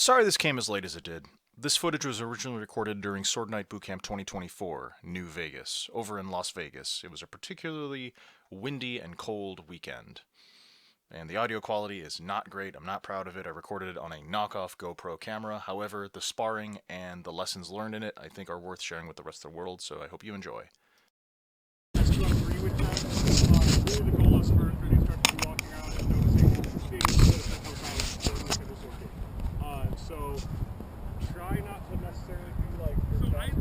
Sorry this came as late as it did. This footage was originally recorded during Sword Night Bootcamp 2024, New Vegas, over in Las Vegas. It was a particularly windy and cold weekend. And the audio quality is not great. I'm not proud of it. I recorded it on a knockoff GoPro camera. However, the sparring and the lessons learned in it, I think, are worth sharing with the rest of the world, so I hope you enjoy. I still agree with that. Really the goal is for these start to be walking around and noticing so try not to necessarily be like flashing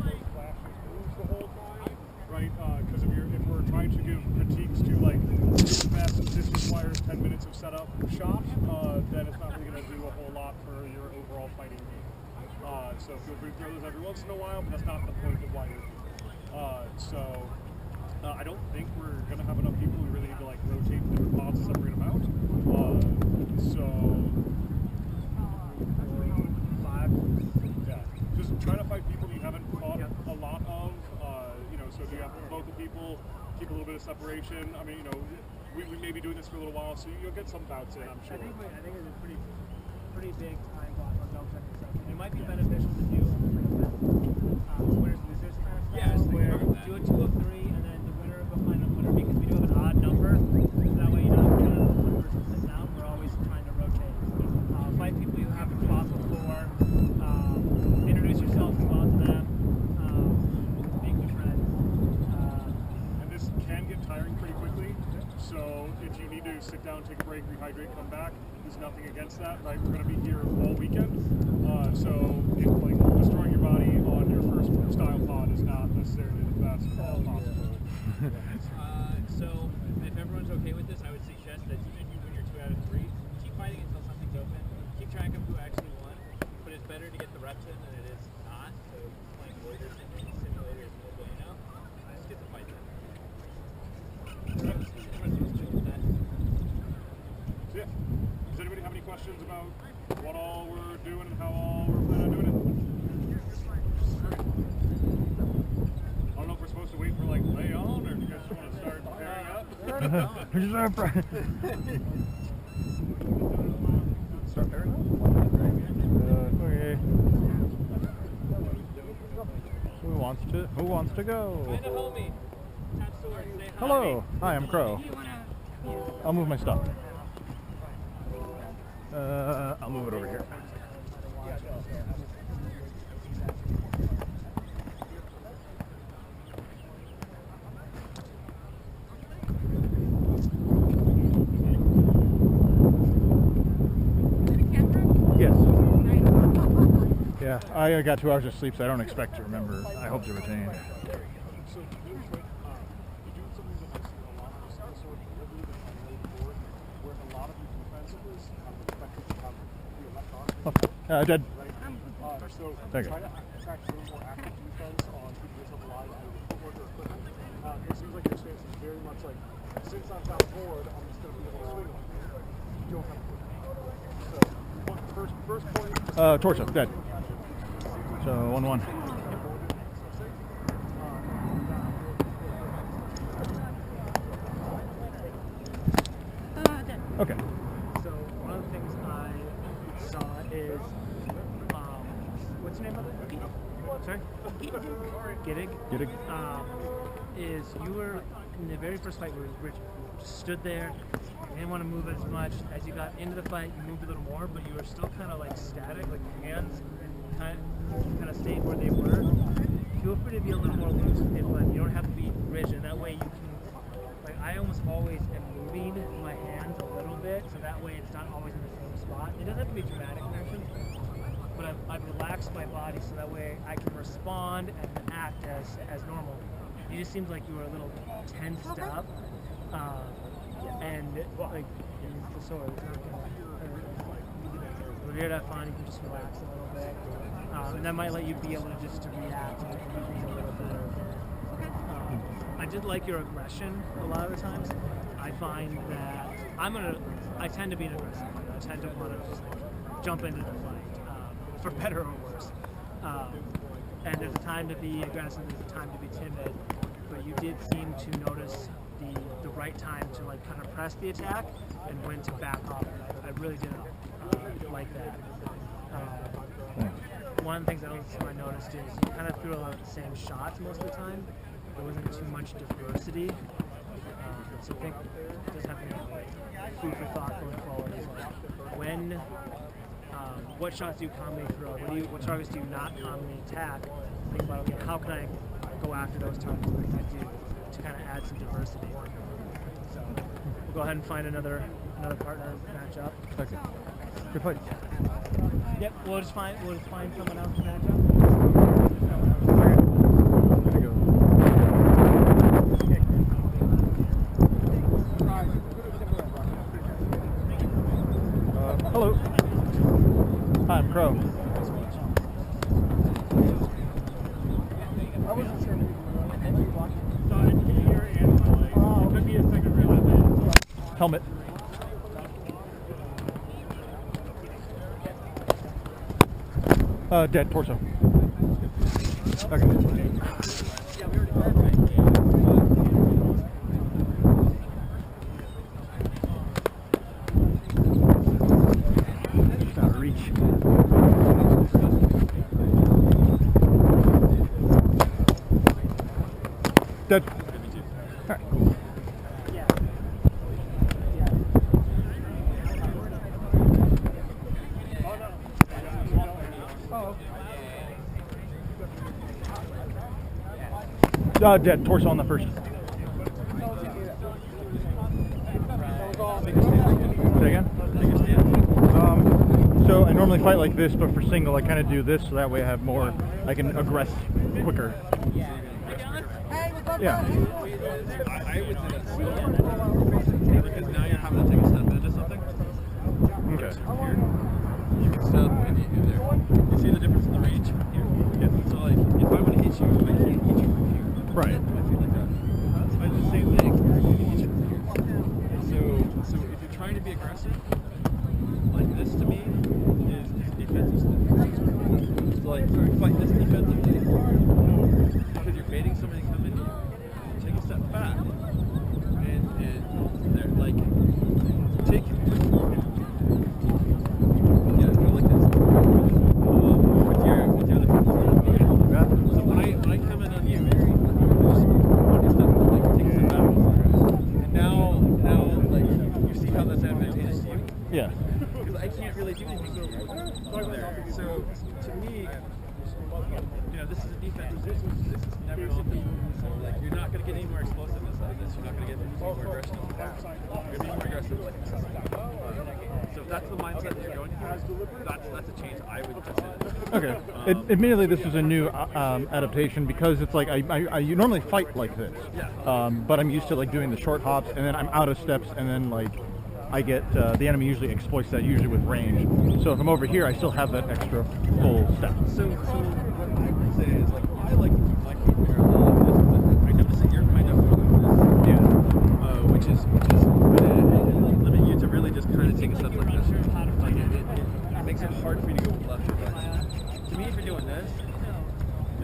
moves the whole time, right? Because if we're trying to give critiques to like fast, this requires 10 minutes of setup shot, then it's not really going to do a whole lot for your overall fighting game. So feel free to throw those every once in a while, but that's not the point of why you're here. I don't think we're going to have enough people. We really need to like rotate different pods and separate them out. Just try to fight people you haven't fought a lot of. So if you have local people, keep a little bit of separation. I mean, we may be doing this for a little while, so you'll get some bouts in, I'm sure. I think it's a pretty big time block on belt check and stuff. It might be beneficial to do winners and losers kind of style, where do a 2 of 3 and then the winner behind the winner, because we do have an odd number. That way you're not going to one person sitting out. We're always trying to rotate. Fight people you haven't fought before. Introduce yourself as well to them. Make new friends. And this can get tiring pretty quickly. So if you need to sit down, take a break, rehydrate, come back, there's nothing against that, right? We're going to be here all weekend. Destroying your body on your first style pod is not necessarily the best possible. So if everyone's okay with this, I would suggest that even if you win your 2 out of 3, keep fighting until something's open. Keep track of who actually won, but it's better to get the reps in than it is not. So playing Warlords and simulator is no bueno. Just get the fight done. Yeah. Does anybody have any questions about what all we're doing and how all we're planning on doing it? I don't know if we're supposed to wait for like lay on, or if you guys just want to start pairing up. Start pairing up? Okay. Who wants to go? Find a homie. Tap sword. Say hi. Hello. Hi, I'm Crow. I'll move my stuff. I'll move it over here. Yes. Yeah, I got 2 hours of sleep, so I don't expect to remember. I hope to retain. I did. Thank you. Try to attract a little more active defense on keeping yourself alive with footwork or equipment. It seems like your stance is very much like, since I'm down forward, I'm just going to be able to swing on you. You don't have to. So, first point. Torso, dead. So, 1-1. Okay. So one of the things I saw is, what's the name of it? Sorry? Giddig. Is you were, in the very first fight where Rich stood there, you didn't want to move as much. As you got into the fight, you moved a little more, but you were still kind of like static, like your hands kind of stayed where they were. Feel free to be a little more loose, but you don't have to be rigid. That way you can, like I almost always am moving my hands a little bit, so that way it's not always in the same spot. It doesn't have to be dramatic motion, but I've relaxed my body so that way I can respond and act as normal. It just seems like you were a little tensed up, and like in the sword, we're here to have fun. You can just relax a little bit, and that might let you be able to just react and moving a little bit. I did like your aggression a lot of the times. I find that I tend to be an aggressive. I tend to want to just like jump into the fight, for better or worse. And there's a time to be aggressive, there's a time to be timid, but you did seem to notice the right time to like kind of press the attack and when to back off. I really did like that. one of the things I noticed is you kind of threw a lot of the same shots most of the time. There wasn't too much diversity. So I think just having food for thought going forward is like what shots do you commonly throw? What targets do you not commonly attack? Think about, okay, how can I go after those targets like I do to kind of add some diversity. So we'll go ahead and find another partner match up. Okay. Good fight. Yep, we'll just find someone else to match up. There we go. Hello. Hi, I'm Crow. I wasn't sure. So I can hear and it took me a second to realize that. Helmet. Dead torso. Okay. Just out of reach. Dead. All right. Dead. Torso on the first. Say again? So I normally fight like this, but for single I kind of do this so that way I have more, I can aggress quicker. Yeah. I would say that's because now you're having to take a step into something. Okay. Here, you can step and you there. You see the difference in the range here? Yeah. So like, if I want to hit you, I can't hit you from here. Right. I feel like that. So I do the same thing. I can hit you from here. So if you're trying to be aggressive, like this to me is defensive stuff. So like, fight this defensively because you're baiting somebody to come in here. Take a step back and they're like take go like this with your other foot. Yeah. So when I come in on you, just one step, like take a step back, and now like you see how that's advantageous to you. Yeah. Because I can't really do anything there. So to me, this is a defense. This is never something. So like you're not going to get any more explosiveness out of this. You're not going to get any more aggression. You're going to be more aggressive. So if that's the mindset that you're going through, that's a change I would consider. Okay. Admittedly, this is a new adaptation because it's like I normally fight like this, but I'm used to like doing the short hops and then I'm out of steps and then like I get the enemy usually exploits that usually with range. So if I'm over here, I still have that extra full step. So what I would say is like I like to keep my feet parallel like this, but I notice that you're kind of doing this. Yeah. Which is limit you to really just kind of take a step like this. Like it makes it hard for you to go left or right. To me, if you're doing this,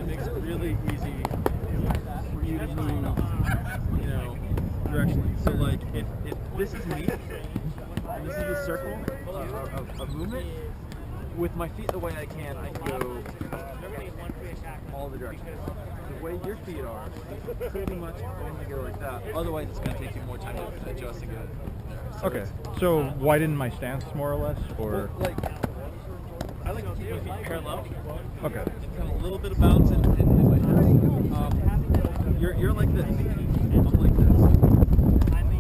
it makes it really easy for you to move, directionally. So like if this is me and this is the circle of movement, with my feet the way I can go all the directions. The way your feet are, pretty much only go like that. Otherwise, it's going to take you more time to adjust and get there. Okay. So widen my stance more or less, or like I like to keep my feet parallel. okay. And kind of a little bit of bounce in my hips. You're like this. I'm like this.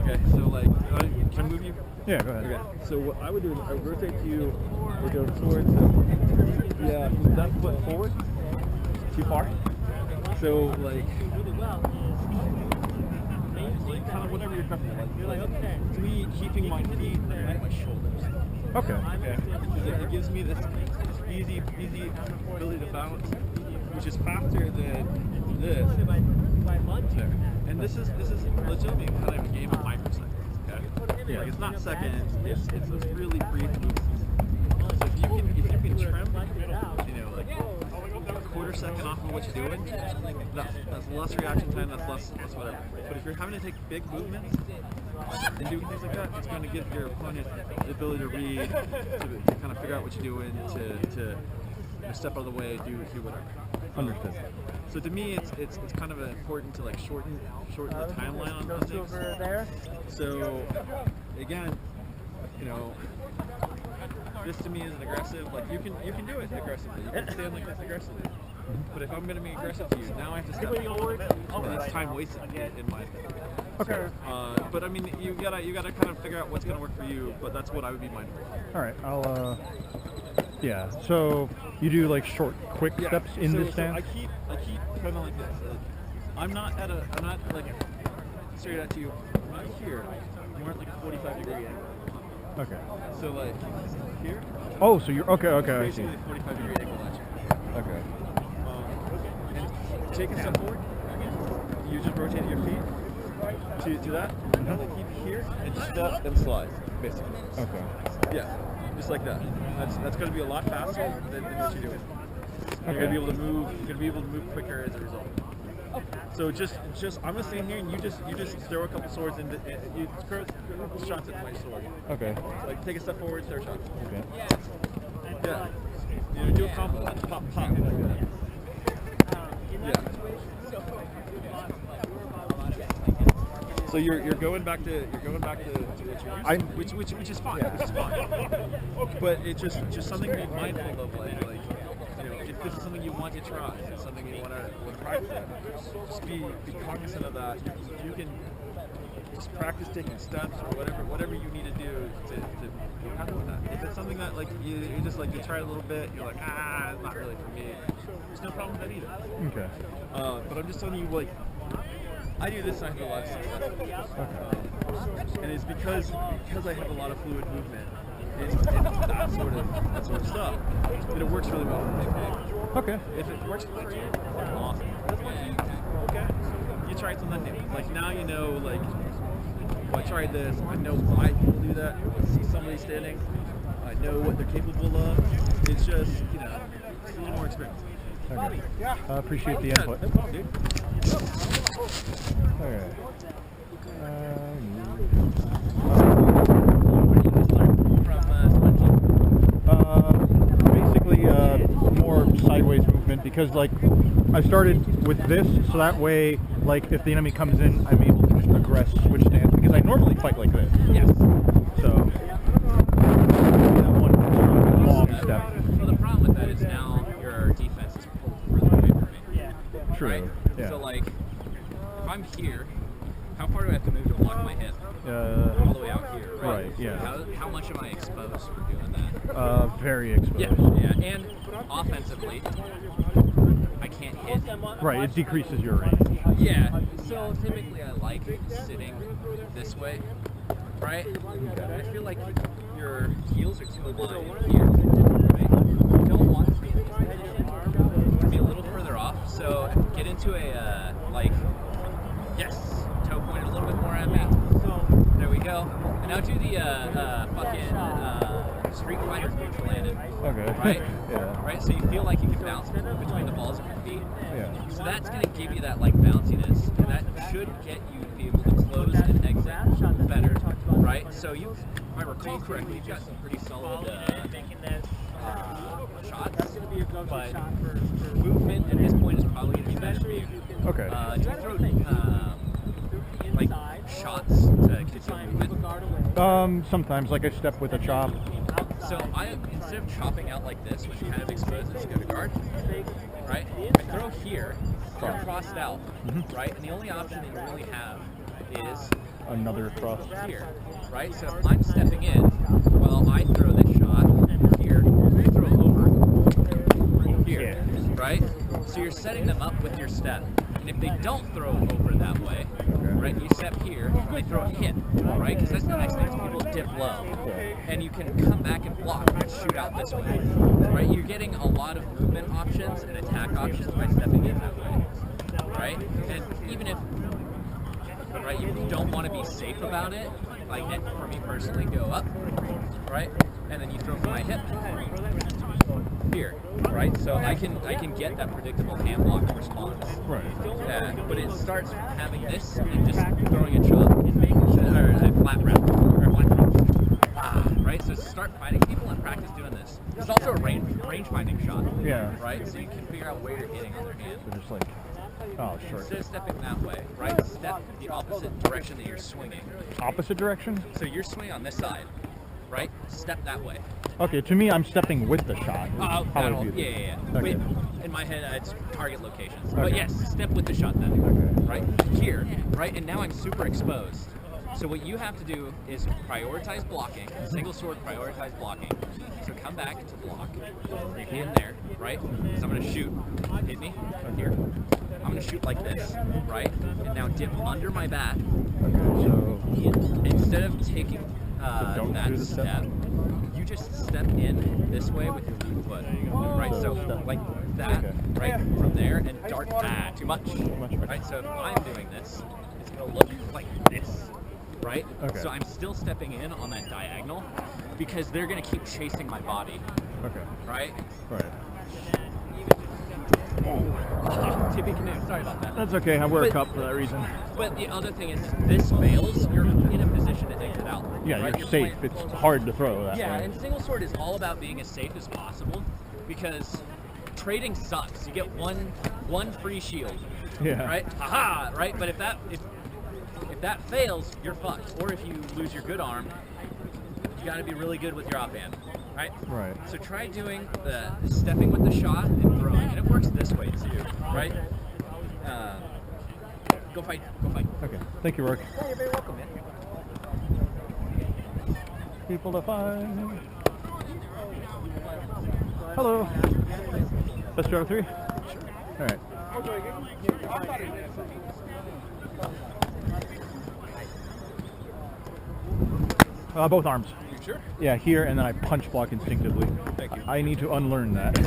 Okay. So like, can I move you? Yeah. Go ahead. Okay. So what I would do is I would rotate you. We go towards that foot forward. Too far. So like kind of whatever you're comfortable like. To me, keeping my feet at my shoulders. Okay. Because it gives me this easy ability to bounce, which is faster than this. There. And this is legitimately kind of a game of microseconds. Okay. Yeah. Like it's not seconds. It's those really brief movements. So if you can trim, like a quarter second off of what you're doing, that's less reaction time. That's less whatever. But if you're having to take big movements and do things like that, it's going to give your opponent the ability to read, to kind of figure out what you're doing, to step out of the way, do whatever. Understood. So to me, it's kind of important to like shorten the timeline on things. Over there. So again, you know, this to me isn't aggressive. Like you can do it aggressively. You can stand like this aggressively. But if I'm going to be aggressive to you, now I have to step forward. And it's time wasted in my opinion. Okay. But I mean, you gotta kind of figure out what's going to work for you. But that's what I would be mindful of. All right. I'll. Yeah. So you do like short, quick steps in this stance. I keep kind of like this. I'm not like straight at you. I'm not here. More at like a 45-degree angle. Okay. So like here. Oh, so you're okay. Okay. I see. Basically a 45-degree angle at you. Okay. And take a step forward. You just rotate your feet to that. And then keep here and just step and slide, basically. Okay. Yeah, just like that. That's going to be a lot faster than what you're doing. You're going to be able to move. You're going to be able to move quicker as a result. So just I'm gonna stand here and you just throw a couple swords and you throw a couple shots at my sword. Okay. Like take a step forward, throw shots. Okay. Yeah. You know, do a combo, pop. Yeah. So you're going back to what you're used to, which is fine. Which is fine. But it's just something to be mindful of, like you know, if this is something you want to try, if it's something you want to practice at, just be cognizant of that. You can just practice taking steps or whatever you need to do to happy with that. If it's something that like you just like you try a little bit, you're like it's not really for me. There's no problem with that either. Okay. But I'm just telling you, like, I do this and I have a lot of success. And it's because I have a lot of fluid movement and that sort of stuff, that it works really well for me. Okay. If it works for you, awesome. Okay. You tried something. Like now you know, like, I tried this, I know why people do that. I see somebody standing, I know what they're capable of. It's just, you know, it's a little more experience. Okay. I appreciate the input. No problem, dude. Okay. Basically, more sideways movement because, like, I started with this, so that way, like, if the enemy comes in, I'm able to just aggress, switch stance, because I normally fight like this. Yes. So, that one long step. Well, the problem with that is now your defense is pulled further away from it. True. Right? Yeah. So, like, if I'm here, how far do I have to move to block my hip? All the way out here, right? Right, yeah. How much am I exposed for doing that? Very exposed. Yeah. And offensively, I can't hit. Right, it decreases your range. Yeah. So typically I like sitting this way, right? I feel like your heels are too aligned here, right? You don't want to be a little further off. So get into a toe point a little bit more at me. There we go. And now do the fucking Street Fighter neutral landed. Okay. Right? Yeah. Right? So you feel like you can bounce between the balls of your feet. Yeah. So that's going to give you that like bounciness, and that should get you to be able to close and exit better. Right? So you, if I recall correctly, you've got some pretty solid shots, but movement at this point is probably going to be better for you. Okay. Do you throw like shots to continue movement? Sometimes, like I step with a chop. So instead of chopping out like this, which kind of exposes you to guard, right? I throw here, you're crossed out, right? And the only option that you really have is Another cross. here, right? So if I'm stepping in, well, I throw this shot here, you throw over here, right? So you're setting them up with your step. And if they don't throw over that way, right, you step here, they throw a hit, right? Because that's the next thing is people dip low. And you can come back and block and shoot out this way, right? You're getting a lot of movement options and attack options by stepping in that way, right? And even if, right, you don't want to be safe about it, like for me personally, go up, right? And then you throw from my hip here, right? So I can get that predictable hand block response. Right. But it starts from having this and just throwing a chop or a flat rep or a flat punch. Right? So start fighting people and practice doing this. There's also a range finding shot. Yeah. Right? So you can figure out where you're hitting on their hand. So just like, oh, short. Instead of stepping that way, right? Step the opposite direction that you're swinging. Opposite direction? So you're swinging on this side, right? Step that way. Okay, to me, I'm stepping with the shot. How I That'll, view this. yeah. Okay. Wait, in my head, it's target locations. Okay. But yes, step with the shot then. Okay. Right? Here, right? And now I'm super exposed. So what you have to do is prioritize blocking, single sword prioritize blocking. So come back to block, your hand there, right? So I'm gonna shoot, hit me, here. I'm gonna shoot like this, right? And now dip under my bat. Okay, so Instead of taking don't that do the step, you just step in this way with your lead foot, right? So like that, Okay. right? From there and dart, too much, much. right? So if I'm doing this, it's gonna look like this. Right? Okay. So I'm still stepping in on that diagonal because they're going to keep chasing my body. okay, Right? right. Tippy canoe. Sorry about that. That's okay. I wear a But- cup for that reason. But the other thing is, this fails, you're in a position to exit out. Yeah, right? you're safe. playing- It's hard to throw that Yeah, way. and single sword is all about being as safe as possible because trading sucks. You get one free shield. Yeah. Right? Aha! Right? But if that fails, you're fucked. Or if you lose your good arm, you got to be really good with your offhand, right? Right. So try doing the stepping with the shot and throwing, and it works this way too, right? Go fight. Okay. Thank you, Rourke. Yeah, you're very welcome, man. People to find. Hello. Best two out of three? Sure. All right. Both arms. You sure? Yeah, here, and then I punch block instinctively. Thank you. I need to unlearn that.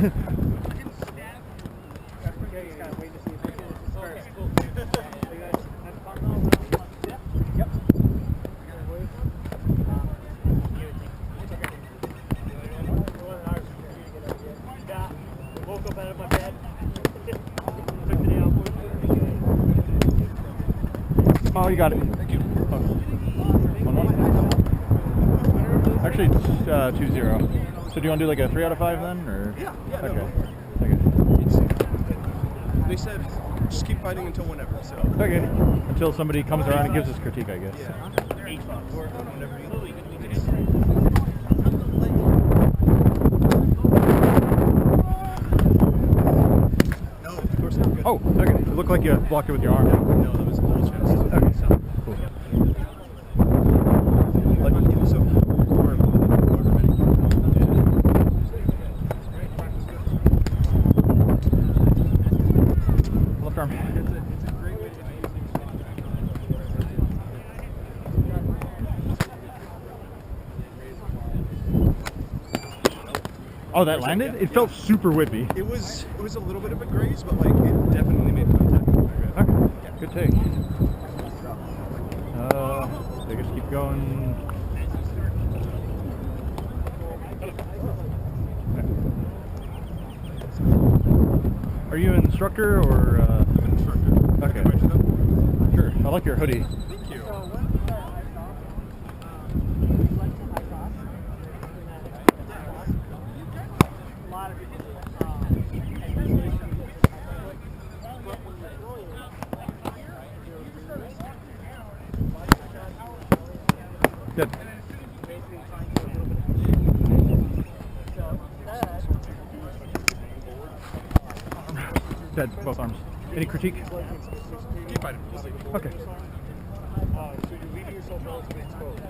Woke up out of my bed. Took the day off. Oh, you got it. Thank you. Oh. 1-1? Actually, it's 2-0. So do you want to do like a 3 out of 5 then, or? Yeah, Okay. no. Okay. They said just keep fighting until whenever. So Okay. Until somebody comes around and gives us critique, I guess. yeah. Or whenever you. No, of course not. Good. Oh, okay. It looked like you blocked it with your arm. No, that was a little chance. Okay. Cool. So, Left arm. Oh, that landed? It felt super whippy. it was a little bit of a graze, but like it definitely made contact. Okay. Good take. They just keep going. Are you an instructor or? I'm an instructor. Okay. Can I write you down? Sure. I like your hoodie. Thank you. Good. Dead. Both arms. Any critique? Keep fighting. We'll see. Okay. So you're leaving yourself relatively exposed.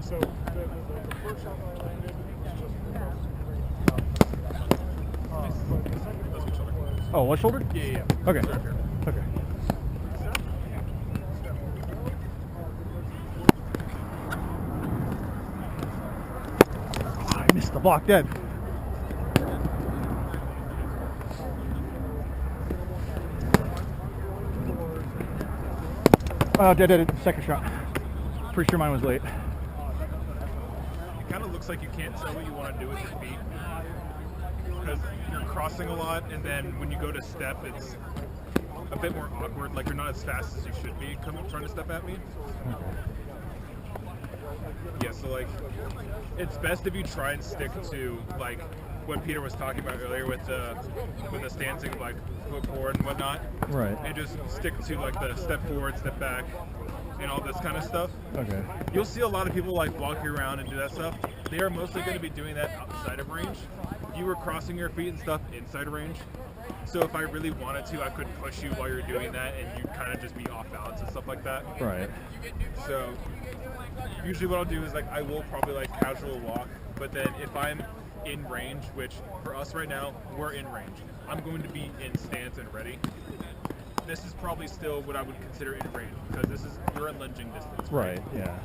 So the first shot that I landed was just but the second one was Oh, what shoulder? Yeah. Okay. Right here. Okay. I missed the block dead. Oh, dead. Second shot. Pretty sure mine was late. It kind of looks like you can't tell what you want to do with your feet because you're crossing a lot, and then when you go to step, it's a bit more awkward. Like you're not as fast as you should be trying to step at me. Yeah, so like, it's best if you try and stick to like what Peter was talking about earlier with the stancing, like foot forward and whatnot. Right. And just stick to like the step forward, step back, and all this kind of stuff. Okay. You'll see a lot of people like walking around and do that stuff. They are mostly going to be doing that outside of range. You were crossing your feet and stuff inside of range. So if I really wanted to, I could push you while you're doing that, and you kind of just be off balance and stuff like that. Right. So usually what I'll do is like I will probably like casual walk, but then if I'm in range, which for us right now we're in range, I'm going to be in stance and ready. This is probably still what I would consider in range because this is you're at lunging distance. Right. Yeah.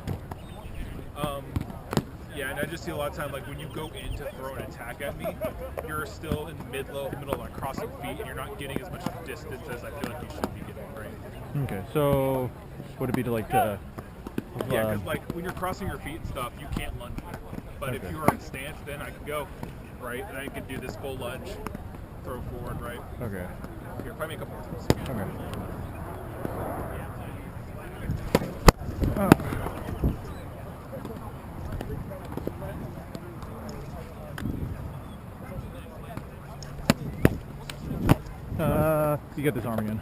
Yeah, and I just see a lot of time like when you go in to throw an attack at me, you're still in the middle like crossing feet, and you're not getting as much distance as I feel like you should be getting, right? Okay. So would it be to like Yeah, because like when you're crossing your feet and stuff, you can't lunge. But if you are in stance, then I can go, right? And I can do this full lunge, throw forward, right? Okay. Here, find me a couple more throws. Okay. You get this arm again.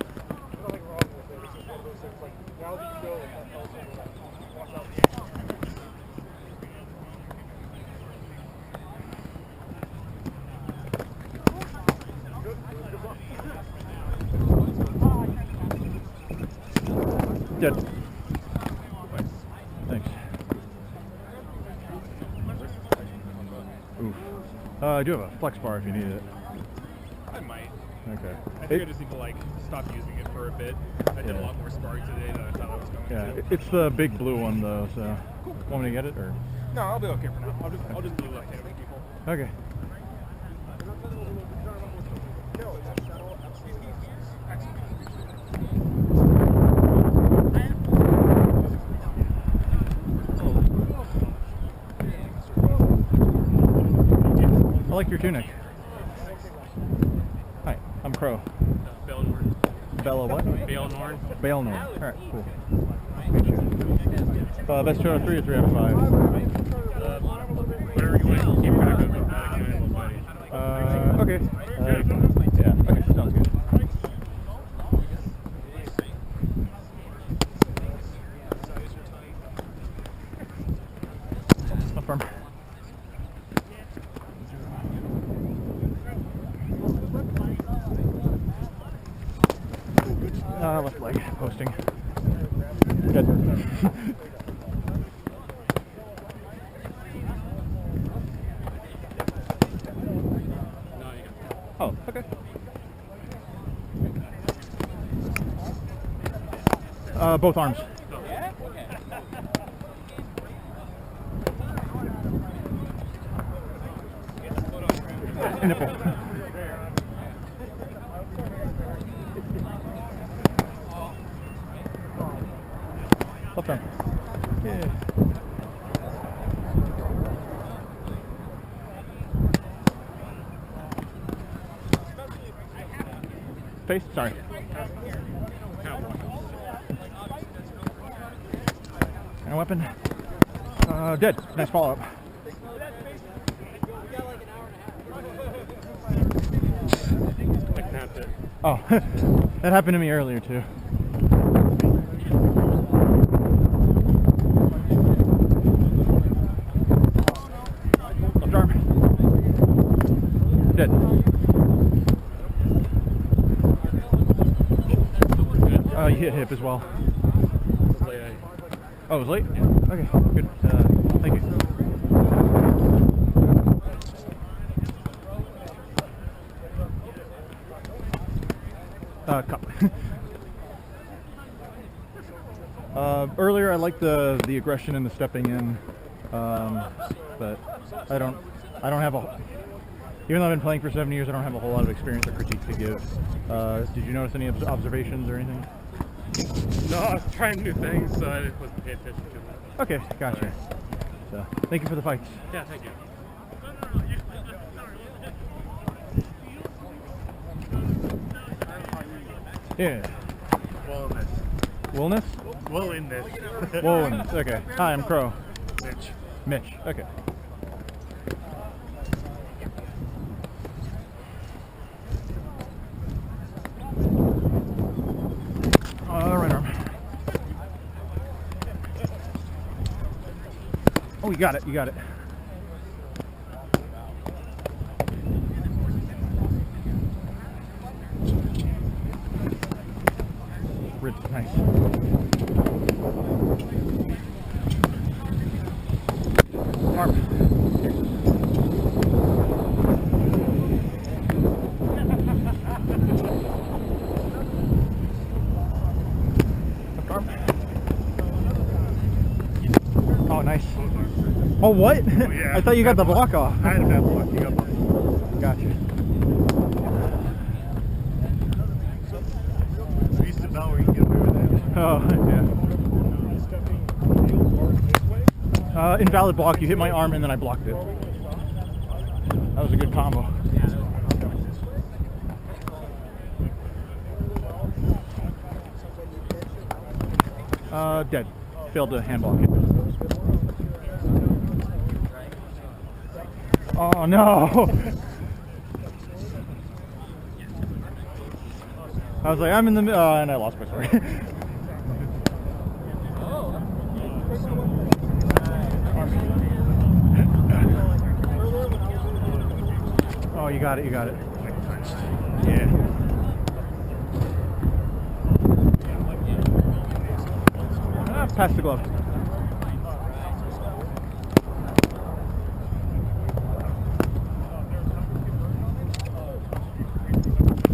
Dead. Thanks. Oof. I do have a flex bar if you need it. I might. Okay. I think I just need to like stop using it for a bit. I did a lot more sparring today than I thought I was going to. It's the big blue one though, so want me to get it or? No, I'll be okay for now. I'll just do left hand with people. Okay. I like your tunic. Hi, I'm Crow. Bailnorn. Bella what? Bailnorn. Bailnorn. Alright, cool. Meet you. Best 2 out of 3 or 3 out of 5? Whatever you want to keep track of. Okay. Yeah, okay, sounds good. Affirm. Left leg, posting. Good. Oh, okay. Both arms. Nipple. Left arm. Yeah. Face? Sorry. And weapon. Dead. Nice follow up. I snapped it. Oh, that happened to me earlier too. Left arm. Dead. You hit hip as well. Oh, it was late? Okay, good. Thank you. Cup. Earlier I liked the aggression and the stepping in, but I don't have a, even though I've been playing for 7 years, I don't have a whole lot of experience or critique to give. Did you notice any observations or anything? No, I was trying new things, so I wasn't paying attention to that. Okay, gotcha. So, thank you for the fights. Yeah, thank you. Yeah. Wellness. Willness? Willingness. Willness. Okay. Hi, I'm Crow. Nice Mitch. Okay. Right arm. Oh, you got it. You got it. Ribs, nice. Arm. Left arm. Oh, nice. Oh, what? Oh, yeah. I thought you got the block off. I had a bad block. You got mine. Gotcha. We used to know where you can get away with that. Oh, yeah. Invalid block. You hit my arm and then I blocked it. That was a good combo. Dead. Failed to hand block it. Oh no! I was like, I'm in the middle, and I lost my story. Oh, you got it, you got it. Yeah. Pass the glove.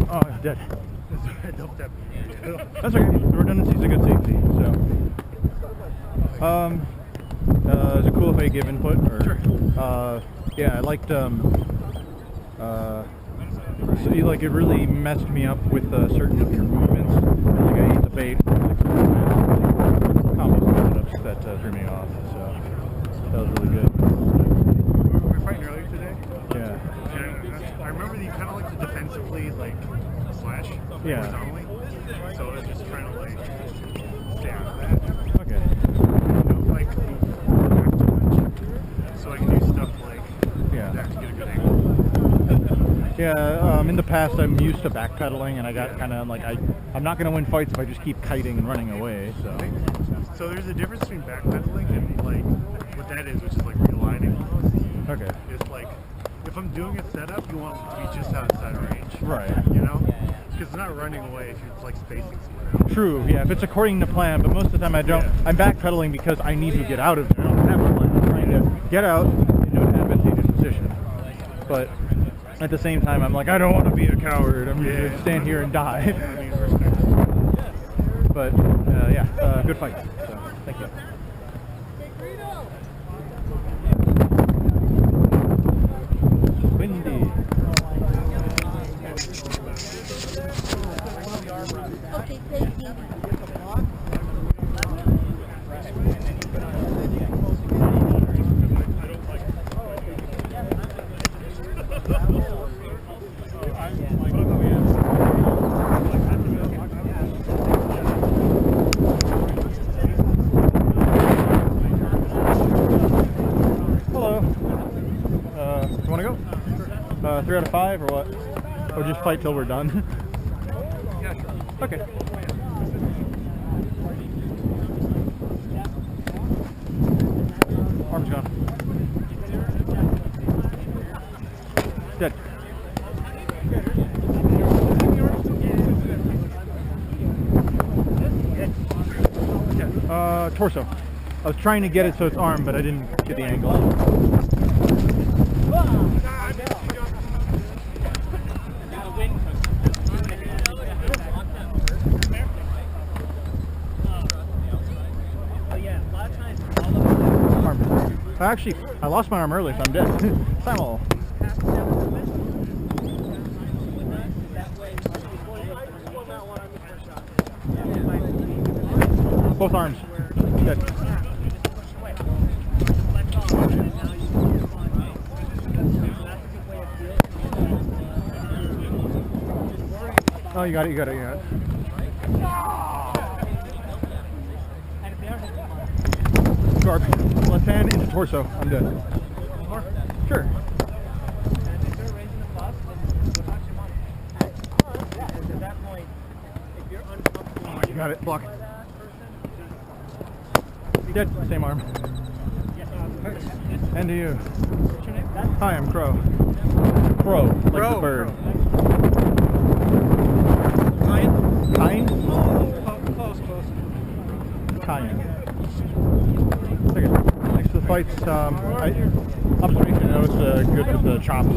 Oh, it's dead. That's okay. The redundancy is a good safety. So, is it cool if I give input? Or, sure. Yeah, I liked. So it really messed me up with certain of your movements. Like I ate the bait. Combos that threw me off. So that was really good. We were fighting earlier today. Yeah. I remember that you kind of like to defensively like slash horizontally. So I was just trying to like stay out of that. Okay. Like back too much. So I can do stuff like that to get a good angle. Yeah. In the past, I'm used to backpedaling, and I got kind of like I'm not going to win fights if I just keep kiting and running away. So there's a difference between backpedaling and like what that is, which is like realigning. Okay. It's like if I'm doing a setup, you want it to be just outside of range. Right. You know? Because it's not running away if you're like spacing somewhere else. True. Yeah. If it's according to plan, but most of the time I don't. Yeah. I'm backpedaling because I need to get out of there. I don't have a plan. I'm trying to get out into an advantageous position. But at the same time, I'm like, I don't want to be a coward. I'm going to stand here and die. But yeah, good fight. So thank you. Windy. Okay, thank you. Hello. You want to go? 3 out of 5 or what? Or just fight till we're done? Yeah, sure. Okay. Arm's gone. Dead. Torso. I was trying to get it so it's arm, but I didn't get the angle. Arm. Actually, I lost my arm early, so I'm dead. Simul. Both arms. Dead. Oh, you got it, you got it, you got it. Garb. Left hand into torso. I'm dead. More? Sure. And if they're raising the plus, then go touch him on it. Because at that point, if you're uncomfortable, Oh, you got it. Block. by that person, Dead. Same arm. And to you. what's your name? Hi, I'm Crow. Crow, like Crow, the bird. Ryan? Kine? Close. Kine. Okay. Next to the fights, observation, I know it's good with the chops.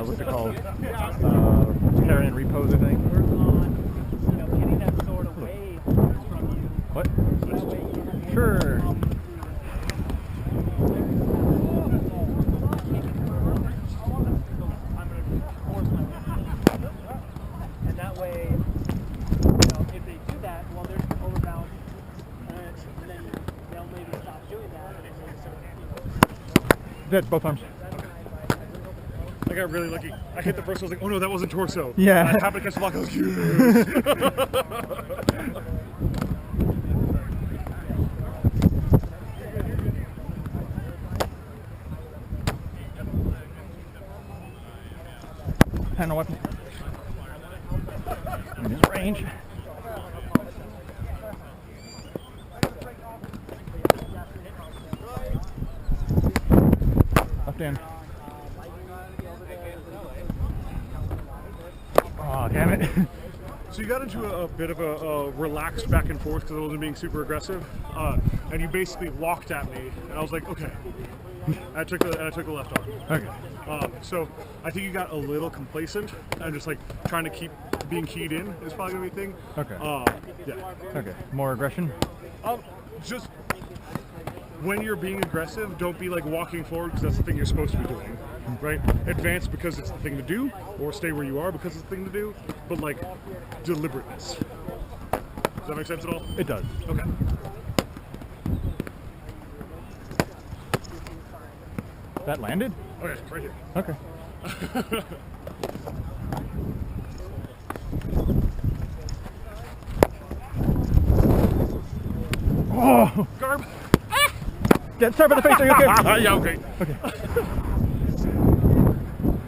What's it called? Parry and repose, I think. Work on, getting that sword away from you. What? That way you have Sure. And that way, if they do that, well, they're overbound, and then they'll maybe stop doing that, and then start, Dead, both arms. I got really lucky. I hit the first one, I was like, oh no, that wasn't torso. Yeah. And I happened to catch the block, I was like, yes. Hand on weapon. In his range. Left hand. Oh, damn it. So you got into a bit of a relaxed back and forth because I wasn't being super aggressive, and you basically walked at me, and I was like, okay. And I took the left arm. Okay. So I think you got a little complacent and just like trying to keep being keyed in is probably gonna be a thing. Okay. Yeah. Okay. More aggression. Just when you're being aggressive, don't be like walking forward because that's the thing you're supposed to be doing, right? Advance because it's the thing to do, or stay where you are because it's the thing to do, but like deliberateness. Does that make sense at all? It does. Okay. That landed? Okay, right here. Okay. Oh! Garb. Dead. Sorry about the face. Are you okay? Yeah, okay. Okay.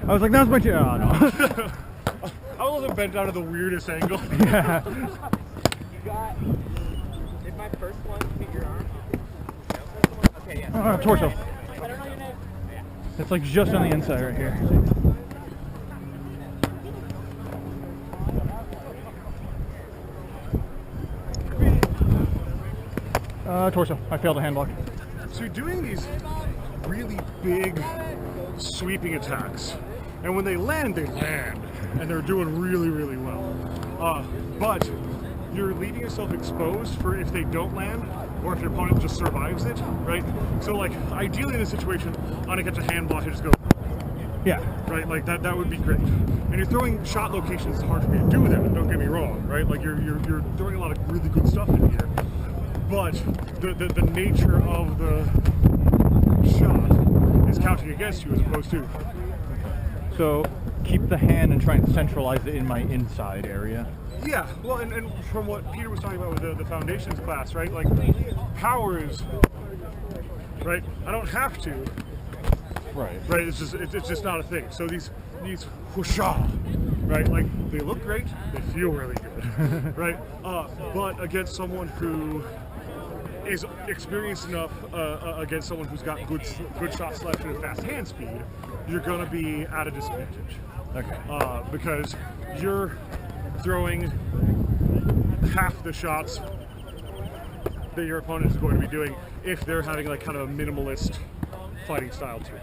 I was like, now's my chance. Oh, no. I wasn't bent out of the weirdest angle. Yeah. You got. Did my first one hit your arm? Okay, yeah. Torso. I don't know your name. It's like just on the inside right here. Torso. I failed a hand block. So you're doing these really big sweeping attacks, and when they land, and they're doing really, really well. But you're leaving yourself exposed for if they don't land, or if your opponent just survives it, right? So like, ideally in this situation, on to catch a hand block, you just go, Yeah. right? Like that would be great. And you're throwing shot locations, it's hard for me to do that, don't get me wrong, right? Like you're throwing a lot of really good stuff in here. But the nature of the shot is counting against you as opposed to. So keep the hand and try and centralize it in my inside area. Yeah, well, and from what Peter was talking about with the foundations class, right? Like, powers, right? I don't have to, Right. right? It's just not a thing. So these whoosha, right? Like, they look great, they feel really good, right? But against someone who is experienced enough, against someone who's got good shot selection and fast hand speed, you're gonna be at a disadvantage. Okay. Because you're throwing half the shots that your opponent is going to be doing if they're having like kind of a minimalist fighting style to it.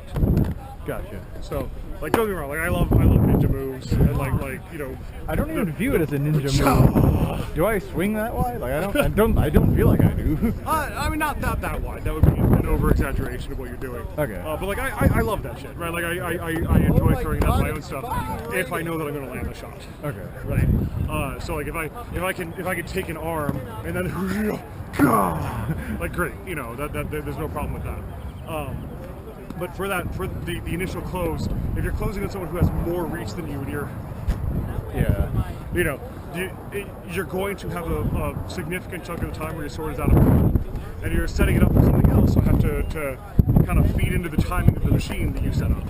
Gotcha. So, like, don't get me wrong, like I love ninja moves and like you know. I don't even view it as a ninja move. Do I swing that wide? Like I don't feel like I do. I mean, not that wide. That would be an over exaggeration of what you're doing. Okay. But like I love that shit, right? Like I enjoy throwing out my own stuff if I know that I'm going to land a shot. Okay. Right. So like if I can take an arm and then like great, you know that there's no problem with that. But for the initial close, if you're closing on someone who has more reach than you and you're Yeah. You know, you're going to have a significant chunk of the time where your sword is out of control, and you're setting it up for something else, so have to kind of feed into the timing of the machine that you set up,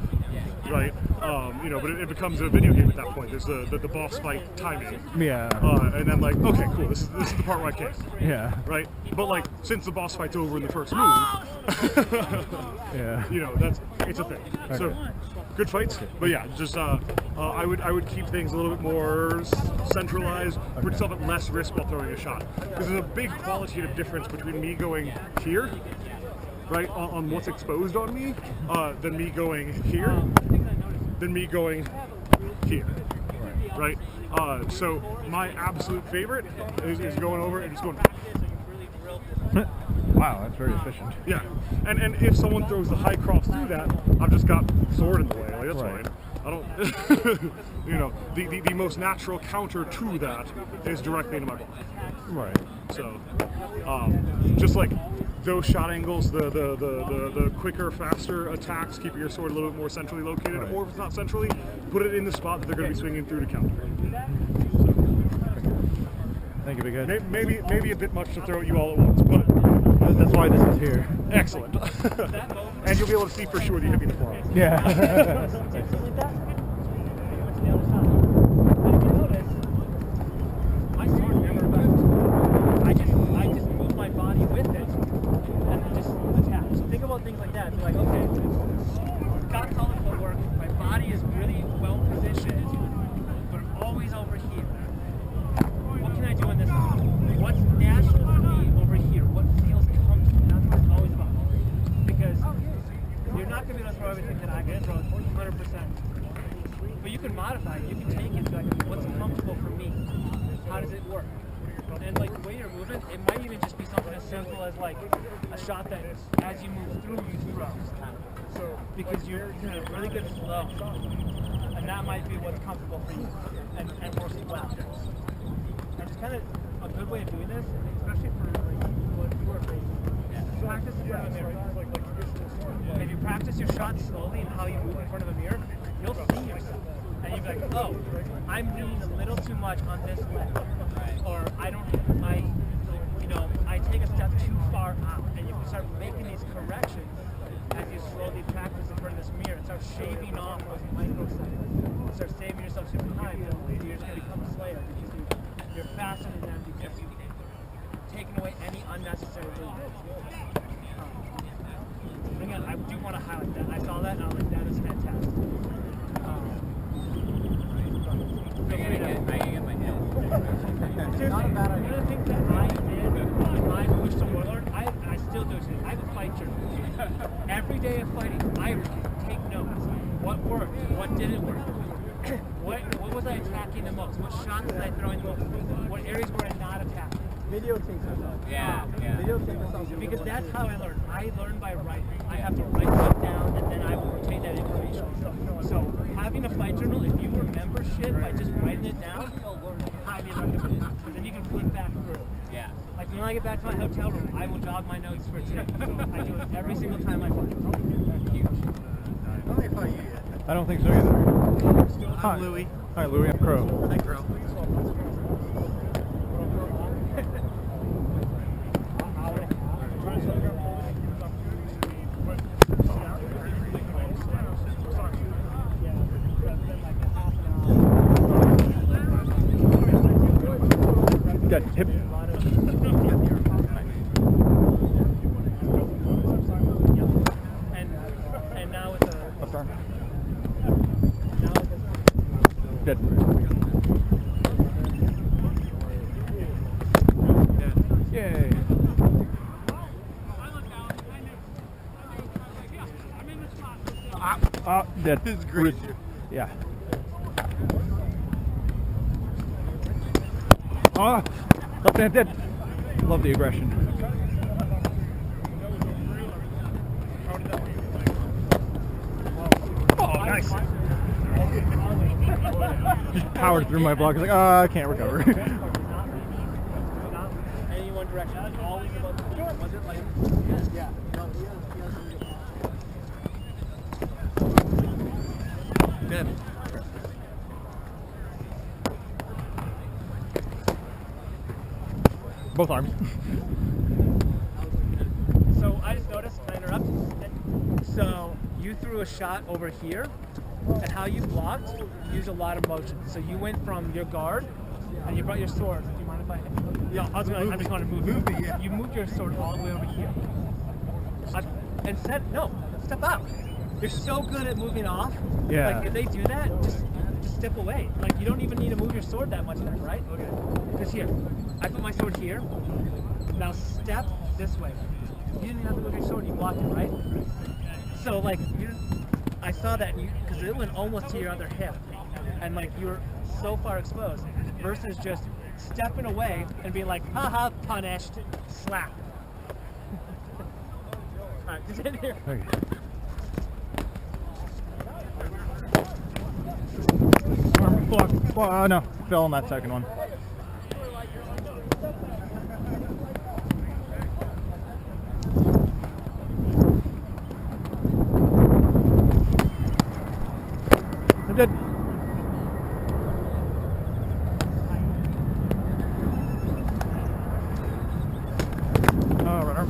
right? You know, but it becomes a video game at that point. There's the boss fight timing. Yeah. And then like, okay, cool, this is the part where I can. Yeah. Right? But like, since the boss fight's over in the first move, Yeah. you know, it's a thing. Okay. So good fights, but yeah, just I would keep things a little bit more centralized, put yourself at less risk while throwing a shot. Because there's a big qualitative difference between me going here, right, on what's exposed on me, than me going here, than me going here, right? So my absolute favorite is going over and just going. Wow, that's very efficient. Yeah, and if someone throws the high cross through that, I've just got sword in the way. Like, that's Right. fine. I don't, you know, the most natural counter to that is directly into my body. Right. So, just like those shot angles, the quicker, faster attacks, keeping your sword a little bit more centrally located, Right. or if it's not centrally, put it in the spot that they're going to be swinging through to counter. Thank you, Bighead. Maybe a bit much to throw at you all at once, but That's why this is here. excellent. And you'll be able to see for sure that you hit me in the forearm. Yeah. I just move my body with it and then just attack. So think about things like that. Be like, okay, got solid footwork, my body is really well positioned, but I'm always over here. What can I do in this moment? What's natural for me over here? What feels comfortable? That's what it's always about. Because you're not going to be able to throw everything that I can throw 100%. But you can modify it. You can take it to like, what's comfortable for me? How does it work? And like the way you're moving, it might even just be something as simple as like a shot that as you move through, you throw. So because you're in a really good flow, and that might be what's comfortable for you and works well. And it's kind of a good way of doing this, especially for like what you are facing. Practice in front of a mirror. If you practice your shot slowly and how you move in front of a mirror, you'll see yourself. And you'll be like, oh, I'm leaning a little too much on this leg. Or I take a step too far out. And you can start making these corrections as you slowly practice in front of this mirror and start shaving off those microseconds. Start saving yourself some time. You're just going to become a slayer because you're faster than them because you've taken away any unnecessary movement. Again, I do want to highlight that. I saw that and I was like, that is fantastic. I gotta get my nail. Seriously, one of the things that I did when I switched to Warlord, I still do it. I have a fight journal. Every day of fighting, I take notes. What worked? What didn't work? What was I attacking the most? What shots was I throwing the most? What areas were I not attacking? Videotape yourself. Yeah. Videotape yourself. Because that's how I learn. I learn by writing. I have to write stuff down and then I will retain that information. So having a fight journal, if you remember shit by just writing it down, highly recommend it. Because then you can flip back through. Yeah. Like when I get back to my hotel room, I will jog my notes for today. So I do it every single time I fight. I don't think so either. I'm Louie. Hi, Louie. I'm Crow. Hi, Crow. Got hip. And now with the Up arm. now with the Dead. Yay. Dead. This is great. Yeah. Up and dead. Love the aggression. Oh, nice. Just powered through my block. It's like, I can't recover. any one direction. Always about the field. Was it like yeah. Good. Both arms. So I just noticed, can I interrupt? So you threw a shot over here, and how you blocked, you used a lot of motion. So you went from your guard, and you brought your sword. Do you mind if I? Yeah, I just want to move it. Yeah. You moved your sword all the way over here. And said, no, step out. You're so good at moving off. Yeah. Like if they do that, just step away. Like you don't even need to move your sword that much then, right? Okay. Because here, I put my sword here. Now step this way. You didn't have to move your sword, you blocked it, right? So like, I saw that because it went almost to your other hip. And like you were so far exposed versus just stepping away and being like, haha, punished, slap. Alright, just in here. Okay. Well, no, fell on that second one. I did. Right arm.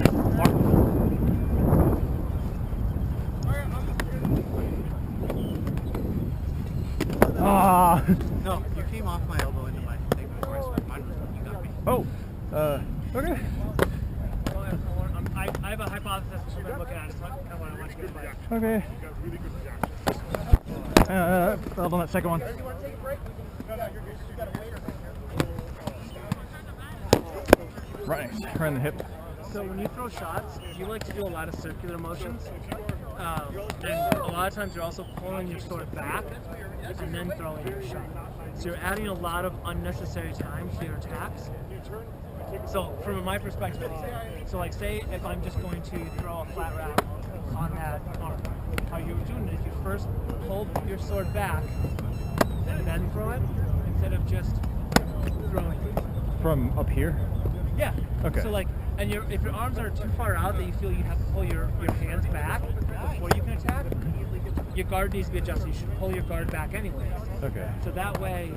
Ah. No, you came off my elbow into my thing before I started. You got me. Oh. Okay. I have a hypothesis we've been looking at. I want you to get back. Okay. Fell on that second one. Right in the hip. So when you throw shots, you like to do a lot of circular motions. And a lot of times you're also pulling your sword back and then throwing your shot. So you're adding a lot of unnecessary time to your attacks. So from my perspective, so like say if I'm just going to throw a flat wrap on that arm, how you're doing it is you first pull your sword back and then throw it instead of just throwing it. From up here? Yeah. Okay. So like, and if your arms are too far out that you feel you have to pull your hands back before you can attack, your guard needs to be adjusted. You should pull your guard back anyways. Okay. So that way,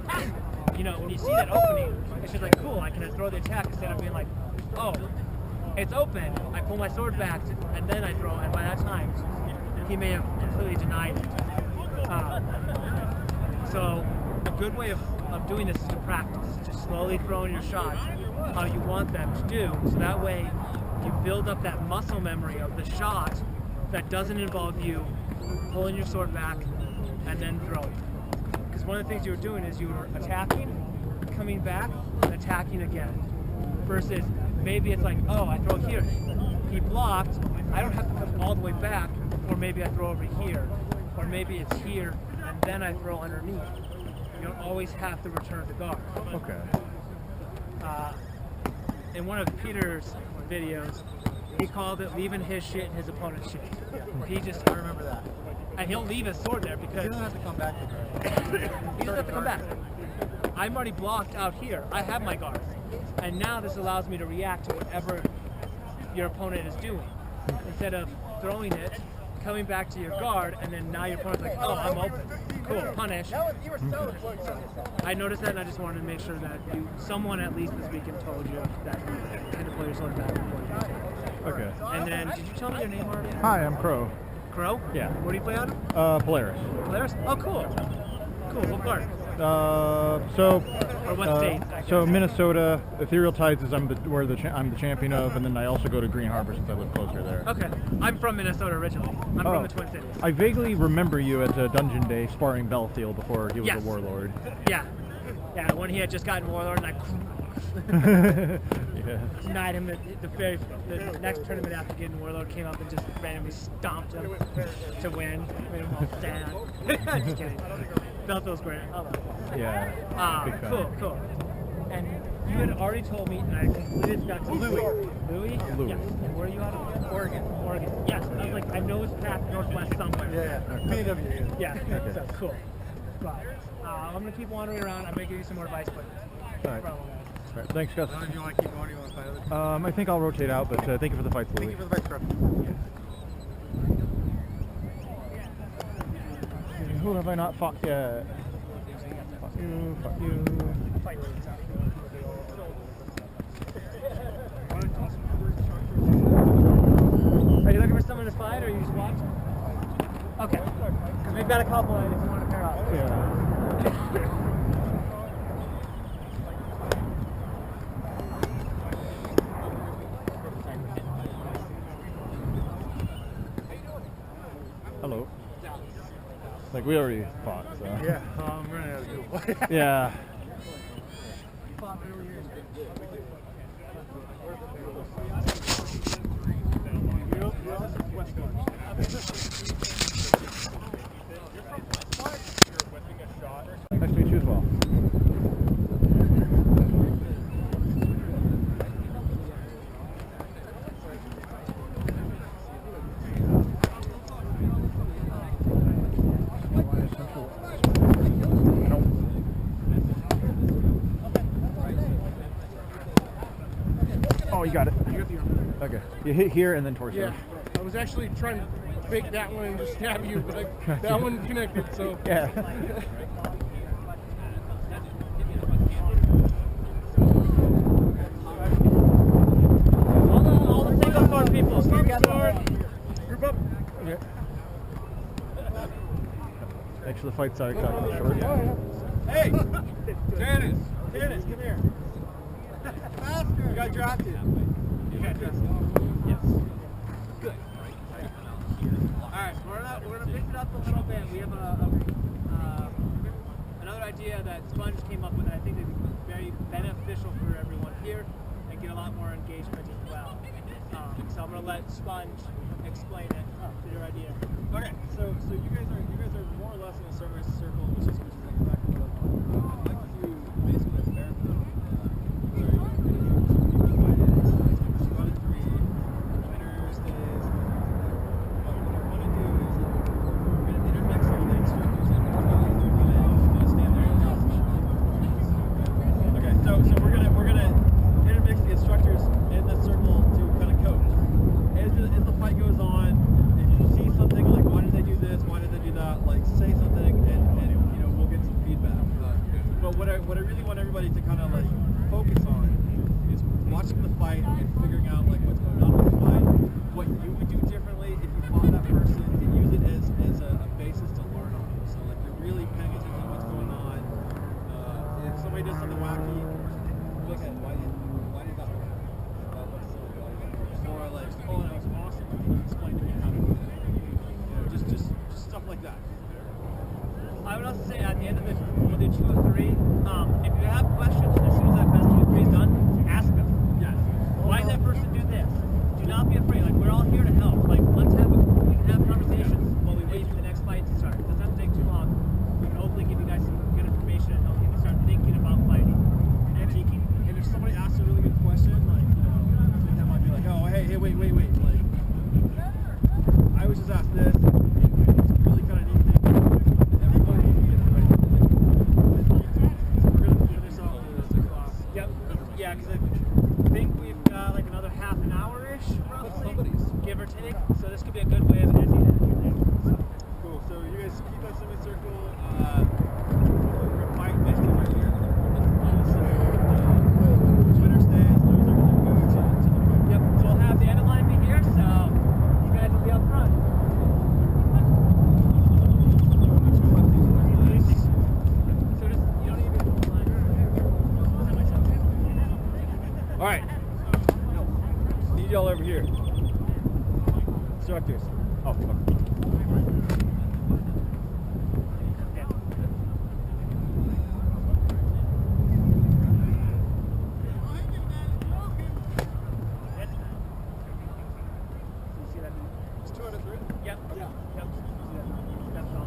you know, when you see that opening, it's just like, cool, I can throw the attack instead of being like, oh, it's open, I pull my sword back, and then I throw, and by that time, he may have completely denied it. So a good way of doing this is to practice, just slowly throwing your shots how you want them to do, so that way you build up that muscle memory of the shot that doesn't involve you pulling your sword back and then throwing. Because one of the things you were doing is you were attacking, coming back, and attacking again. Versus maybe it's like, oh, I throw here, he blocked, I don't have to come all the way back, or maybe I throw over here, or maybe it's here and then I throw underneath. You don't always have to return to guard. Okay. In one of Peter's videos, he called it leaving his shit in his opponent's shit. He just, I remember that. And he'll leave his sword there because You don't have to come back. he doesn't have to come back. I'm already blocked out here. I have my guard. And now this allows me to react to whatever your opponent is doing. Instead of throwing it, coming back to your guard, and then now your opponent's like, oh, I'm open. Cool, punish. I noticed that and I just wanted to make sure that someone at least this weekend told you that you had to pull your sword back before you attack. Okay. And then, did you tell me your name already? Hi, I'm Crow. Crow? Yeah. What do you play out of? Polaris. Polaris? Oh, cool. Cool, what part? Or what state? So Minnesota, Ethereal Tides is I'm the champion of, and then I also go to Green Harbor since I live closer there. Okay, I'm from Minnesota originally. I'm from the Twin Cities. I vaguely remember you at Dungeon Day sparring Belfield before he was a warlord. Yeah, yeah. When he had just gotten warlord, and I denied him the next tournament after getting warlord, came up and just randomly stomped him to win, made him all sad. Just kidding. Belfield's great. I love it. Yeah. Big fan. Cool. And you had already told me, and I completely forgot to Louis? Louis. Yes. And where are you out of? Oregon. Yes. I was like, I know it's past Northwest somewhere. PW. Yeah. So cool. Right. I'm gonna keep wandering around. I'm gonna give you some more advice, but All right. no problem, guys. All right. Thanks, Gus. If you want to keep going, you want to fight other? I think I'll rotate out, but thank you for the fight, Louis. Thank you for the fight, bro. Who have I not fought yet? Fuck you. Are you looking for someone to fight, or are you just watching? Okay. Because we've got a couple in if you want to pair up. Yeah. Hello. Like we already fought, so. Yeah, I'm running out of duel. Yeah. Nice to meet you as well. Oh, you got it. Okay. You hit here and then torso. Yeah, I was actually trying to fake that one and just stab you, but that one connected, so. Yeah. All the single sword people, so you got Group up. Yeah. Thanks for the fight, sorry, cut short. Hey! Dennis, come here. You got drafted. You got drafted. Yes. Good. Alright, we're gonna pick it up a little bit. We have another idea that Sponge came up with that I think is very beneficial for everyone here and get a lot more engagement as well. So I'm gonna let Sponge explain it to your idea. Okay, so you guys are more or less in a service circle, which is exactly what I want. I'd like to do basically a marathon where you're going to do 2 out of 3 winner stays. What we want to do is we're going to intermix all the instructors in between. They're going to stand there and okay, so we're gonna intermix the instructors in the circle to kind of coach. As the fight goes on, if you see something like why did they do this, why did they do that, like say something and you know we'll get some feedback. But what I really want everybody to kind of like focus on is watching the fight and figuring out like what's going on with the fight, what you would do differently if you fought that person, and use it as a basis to learn on. So like you're really paying attention to what's going on. If somebody does something wacky, look at why did that work? What's so or like, oh, that was awesome. Can you explain to me how to do it? You know, just stuff like that. I would also say at the end of this, we'll do 2 or 3. If you have questions, as soon as that best 2 or 3 is done, ask them. Yes. Why did that person do this? Do not be afraid. Like, we're all here to help. Like, we can have conversations while we wait for the next fight to start. It doesn't have to take too long. We can hopefully give you guys some good information and help you to start thinking about fighting and critiquing. And if somebody asks a really good question, like, you know, that might be like, oh, hey, wait. Like, I was just asked this. It's really kind of neat thing. Everybody can get the right thing. We're going to finish off the class. Yep. Yeah, because I think we've got like another half an hour-ish, roughly, give or take. So this could be a good way of ending it. Cool. So you guys keep that semicircle. We're going to fight basically right here. So winner stays, lose everything, go to the fight. Yep. So we'll have the end of line be here, so you guys will be up front. So just, you don't even All right. Need y'all over here. Instructors. Oh, fuck. It's 2 out of 3? Yep. Okay. Yep. That's all.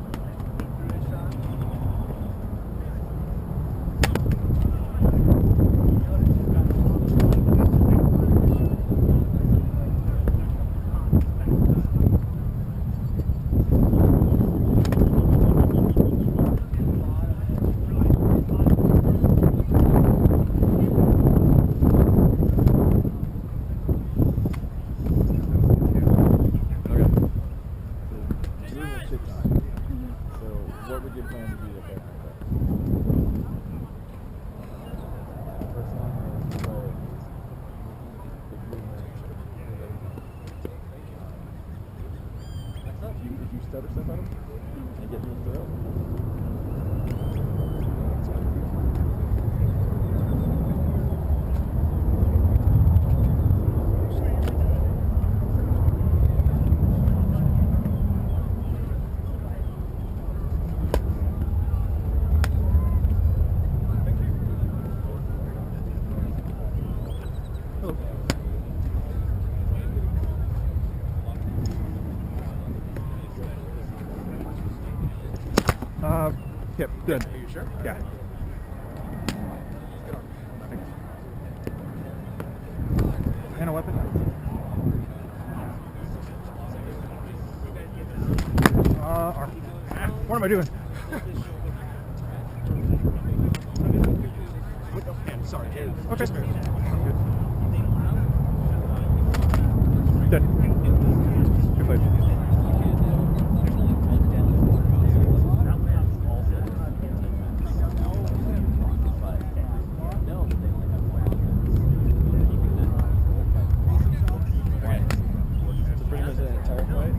Good. Are you sure? Yeah. And a weapon? Arm. What am I doing? Sorry. Okay. Good. Good fight. Pretty much the entire fight.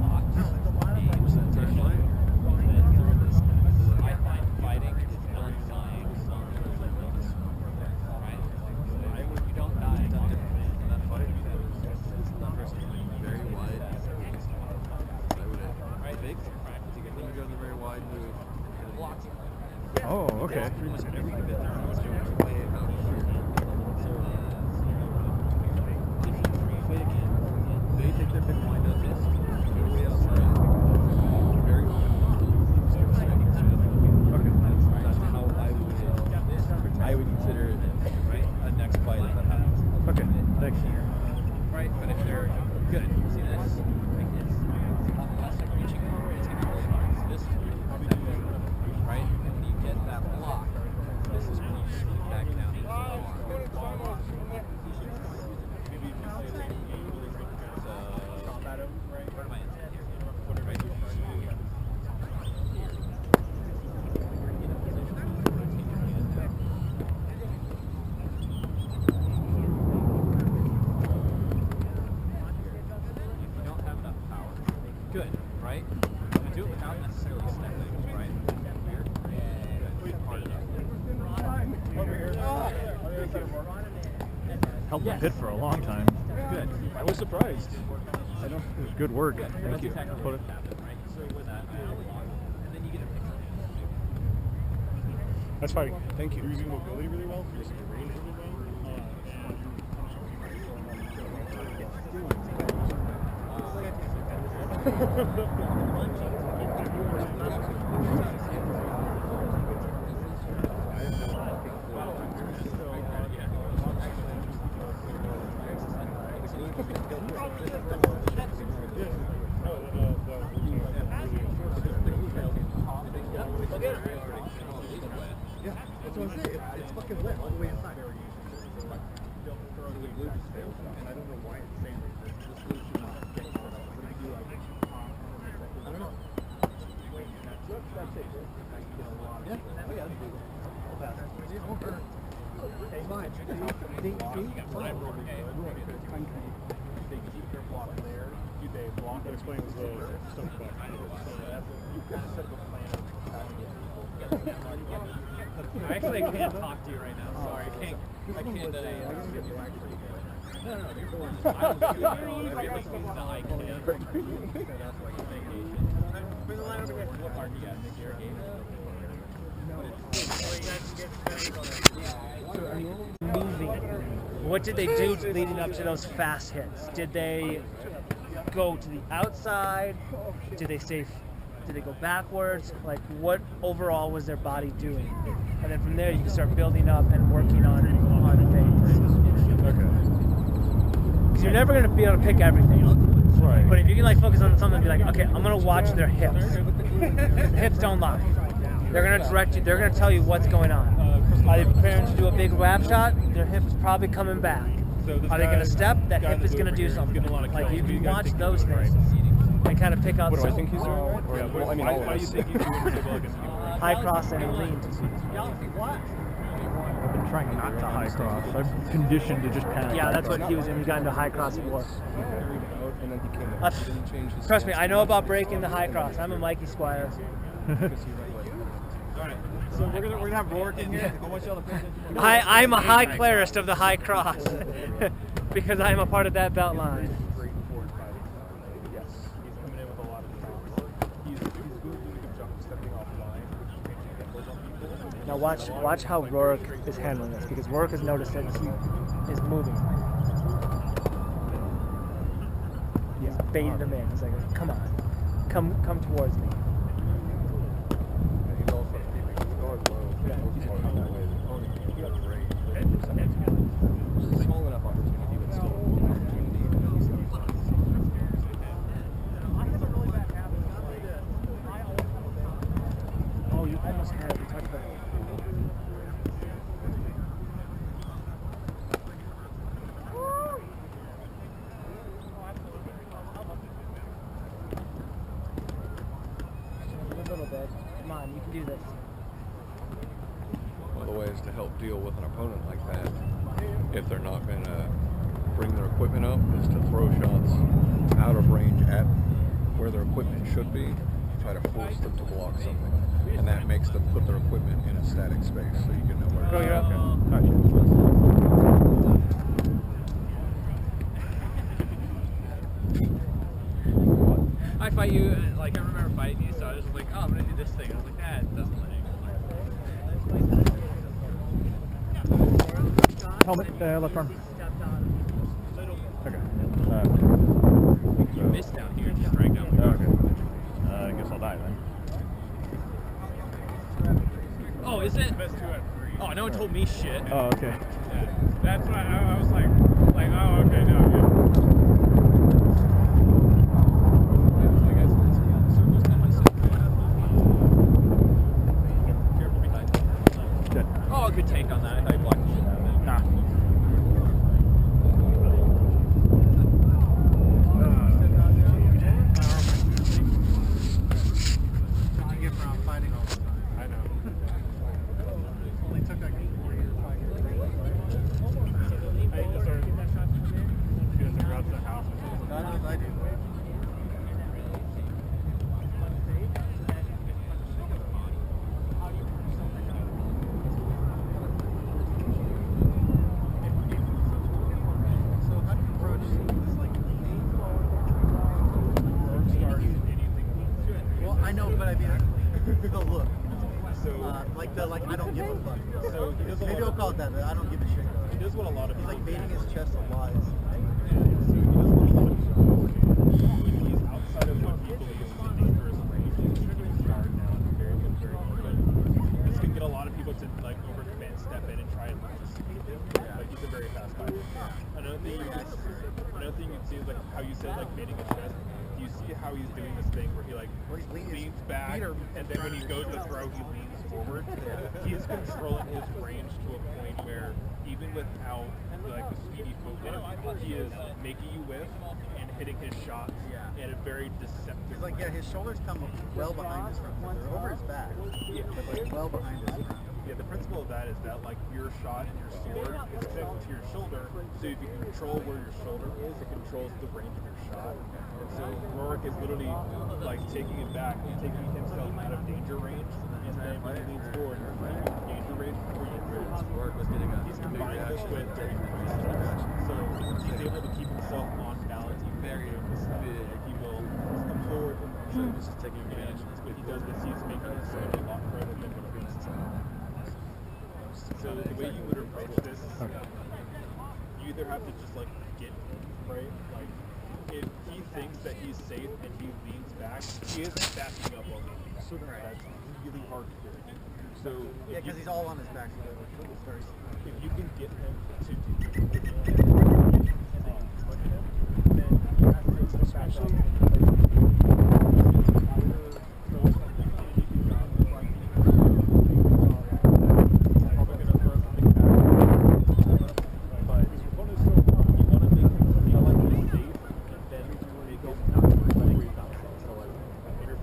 Oh, okay. Pretty much everything that they're was doing to play it out here. Play again. They take their pick line up this. Go way outside. Very Okay. That's how I would consider it a next fight if that happens. Okay. Thanks. Right, but if they're good, see this? Like this. Unless they're reaching over, it's gonna be really hard. This is right? And when you get that block, this is when you shoot back down into the bar. Where am I in here? Right here. You don't have enough power. Good, right? You do it without necessarily stepping, right? Here. Good. Hard enough. Held my pit for a long time. Good. I was surprised. I don't. It was good work. Thank you. Put it. Right? So with that, and then you get a picture. That's fine. Thank you. You're using mobility really well. You're using your range really well. Yeah, that's what I'm saying. It's fucking lit all the way inside. And I don't know why it's saying this. I don't know. That's it. Yeah. Oh, yeah. Hey, fine. They keep their block there. They block. That explains the stuff back. I actually can't talk to you right now. Sorry, I can't. I can't. No, you're going. I don't do it. Everything's the I can't. Bring the line over here. What part do you got? Moving. What did they do leading up to those fast hits? Did they go to the outside? Did they stay? Did they go backwards? Like, what overall was their body doing? And then from there, you can start building up and working on things. Okay. Because you're never going to be able to pick everything. Right. But if you can like focus on something and be like, okay, I'm going to watch their hips. Hips don't lie. They're going to direct you. They're going to tell you what's going on. Are they preparing to do a big wrap shot? Their hip is probably coming back. Are they going to step? That hip is going to do something. Like, you can watch those things and kind of pick out What do I something. think he's doing? Yeah, well, I mean, all of us. High cross and lean. I've been trying not to high cross. I'm conditioned to just panic. Yeah, that's what he was doing. He got into high cross before. And then he came Uh, up. He didn't change his Trust me, stance. I know about breaking the high cross. I'm a Mikey Squire. So we're gonna have Rourke in here. I want y'all to pay attention. I'm a high clarist of the high cross because I'm a part of that belt line. Yes, he's coming in with a lot of shots. He's doing a good job of stepping off line, which makes him get those on people. Now watch how Rourke is handling this, because Rourke has noticed that he is moving. He's baiting him in. He's like, come on, come towards me. He's also keeping his guard the ways to help deal with an opponent like that, if they're not going to bring their equipment up, is to throw shots out of range at where their equipment should be, try to force them to block something. And that makes them put their equipment in a static space so you can know where to go. I fight you, like I remember fighting you, so I was like, oh, I'm gonna do this thing. I was like, that doesn't let Helmet, left arm. Okay. You missed down here, just right down here. Okay. I guess I'll die then. Oh, is it? Best 2 out of 3. Oh, no one told me shit. Oh, okay. Yeah. That's why I was like, oh, okay, no, yeah. Oh, good take on that. I thought you blocked the shit out of it. Nah. What you get from fighting all the time? I know. Only took like 4 years, 5 years. I just started doing the routes to the house. God knows I do. So how do you approach this, like, well, I know, but I mean, the look. Like I don't give a fuck. So he does a Maybe lot I'll call it that, but I don't give a shit. He does what a lot of He's like people baiting his chest of lies. He's outside of what he believes is a dangerous range. He's guard down very good, very good. This can get a lot of people to like overcommit, step in, and try and just speed him. Like he's a very fast fighter. Another thing you can see is like how you said like baiting his chest. You see how he's doing this thing where he like leans back, and then when he goes to throw, he leans forward. He is controlling his range to a point where even without like the speedy movement, he is making you whiff and hitting his shots in a very deceptive. He's like, yeah, his shoulders come well behind his front. They're over his back, but like well behind his front. Yeah, the principle of that is that like your shot and your sword is connected to your shoulder, so if you can control where your shoulder is, it controls the range of your shot. And so Rorik is literally like taking it back and taking himself out of danger range, and then when he leans forward, danger range before you hit. He's combining this with very so he's able to keep himself on balance even though doing this stuff. Like he will come forward and just taking advantage, but he does this, he's making himself a lot further than what he is. So the way you would approach this, you either have to just like get him, right? Like if he thinks that he's safe and he leans back, he isn't backing up on you. So that's really hard to do. So Yeah, because he's all on his back. So it's very if you can get him to do then you have to especially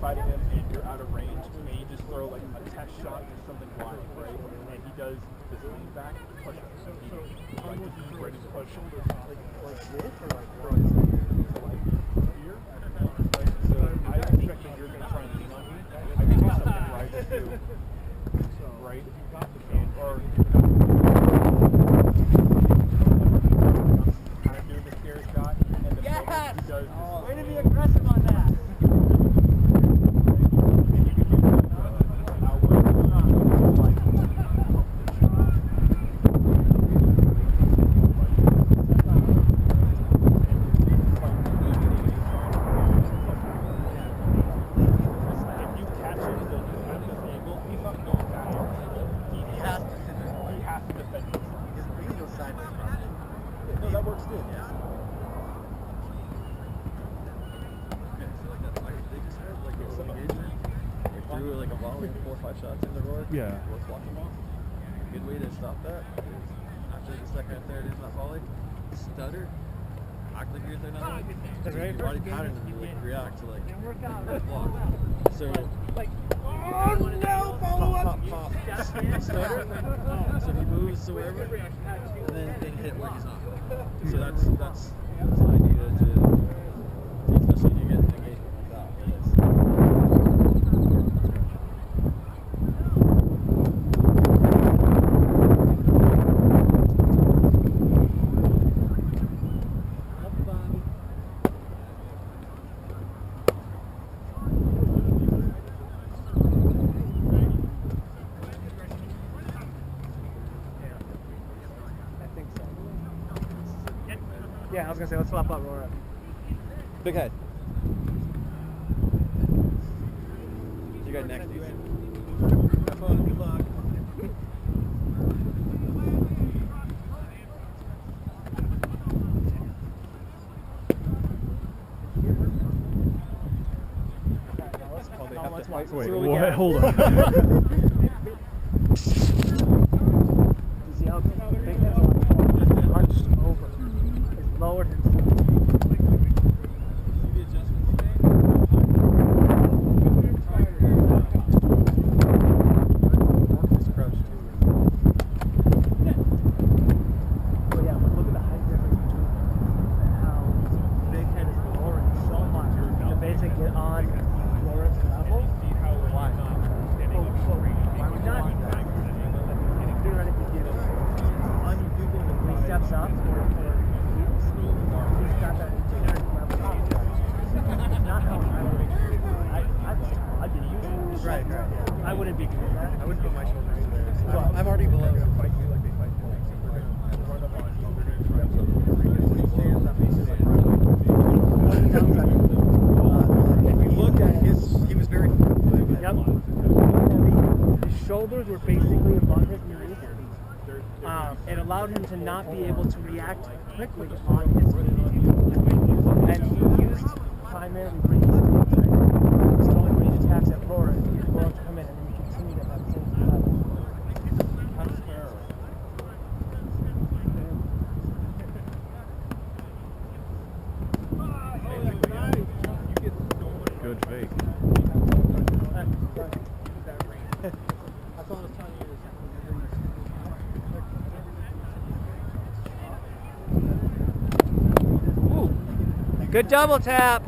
fighting him and you're out of range and you just throw like a test shot or something wide, right? And he does this lean back push up. So he like ready to push like this or like throwing like here. So I expect that you're gonna try and lean on me. I can do something right too. So right? And or kind of doing the scare shot and then he does this. way to be aggressive on that. Yeah. Let's walk him off. Good way to stop that is after the second or third is not volley, stutter, act like you're there now. So your body pattern and you like react to like block. So like oh no, follow up. Pop. Stutter. So he moves to wherever, and then hit where he's not. So that's the idea to, especially if you get an engagement like that. Yeah, I was gonna say, let's swap out Aurora. Bighead. You got next. Have fun. Good luck. Wait, what? Hold on. You see how Bighead's hunched over. He's lowered himself. But yeah, but look at the height difference between how Bighead is lowering so much to basically get on Lawrence level. Why? Why would not? Theoretically, when he steps up or leaps, he's got that engineering level. Not how I'd be using it. Right. I wouldn't be doing that. I wouldn't put my shoulders in there. So I'm already below. They're gonna fight you like they fight you. We're gonna run up on you. We're gonna try to if you look at he was very. Yep. His shoulders were basically above his knees. It allowed him to not be able to react quickly on his feet. And he used primarily range attacks. So only range attacks at Laura to come in, and then you continue to have the same level. Good fake. Good double tap.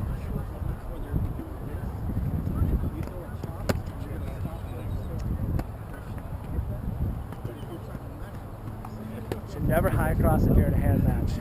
Should never high cross if you're in a hand match.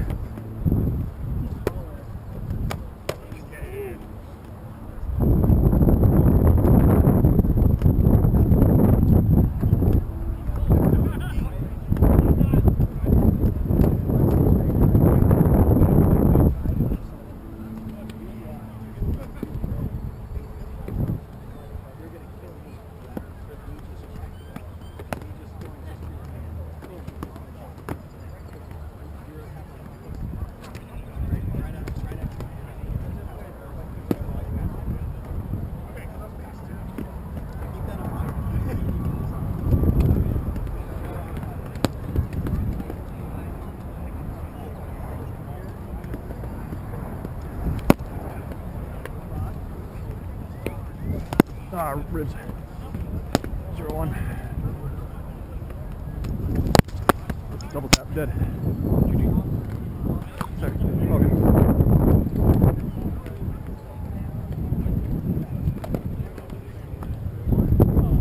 Ribs. 0-1. Double tap, dead. Sorry. Okay.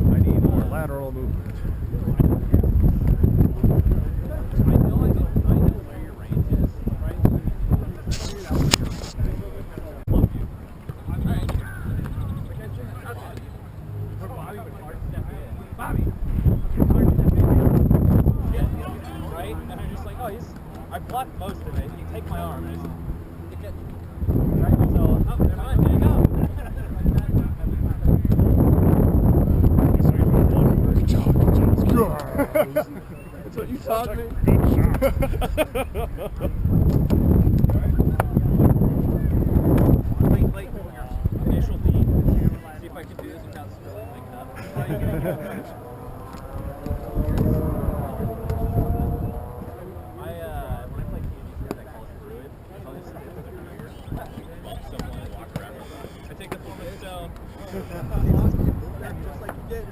I need more lateral movement. I blocked most of it. You take my arm. Right? So, they're fine. There you go. Good job. That's what you taught me. Like your initial beat. See if I can do this without waking up. I take the form of the stone. Just like you did.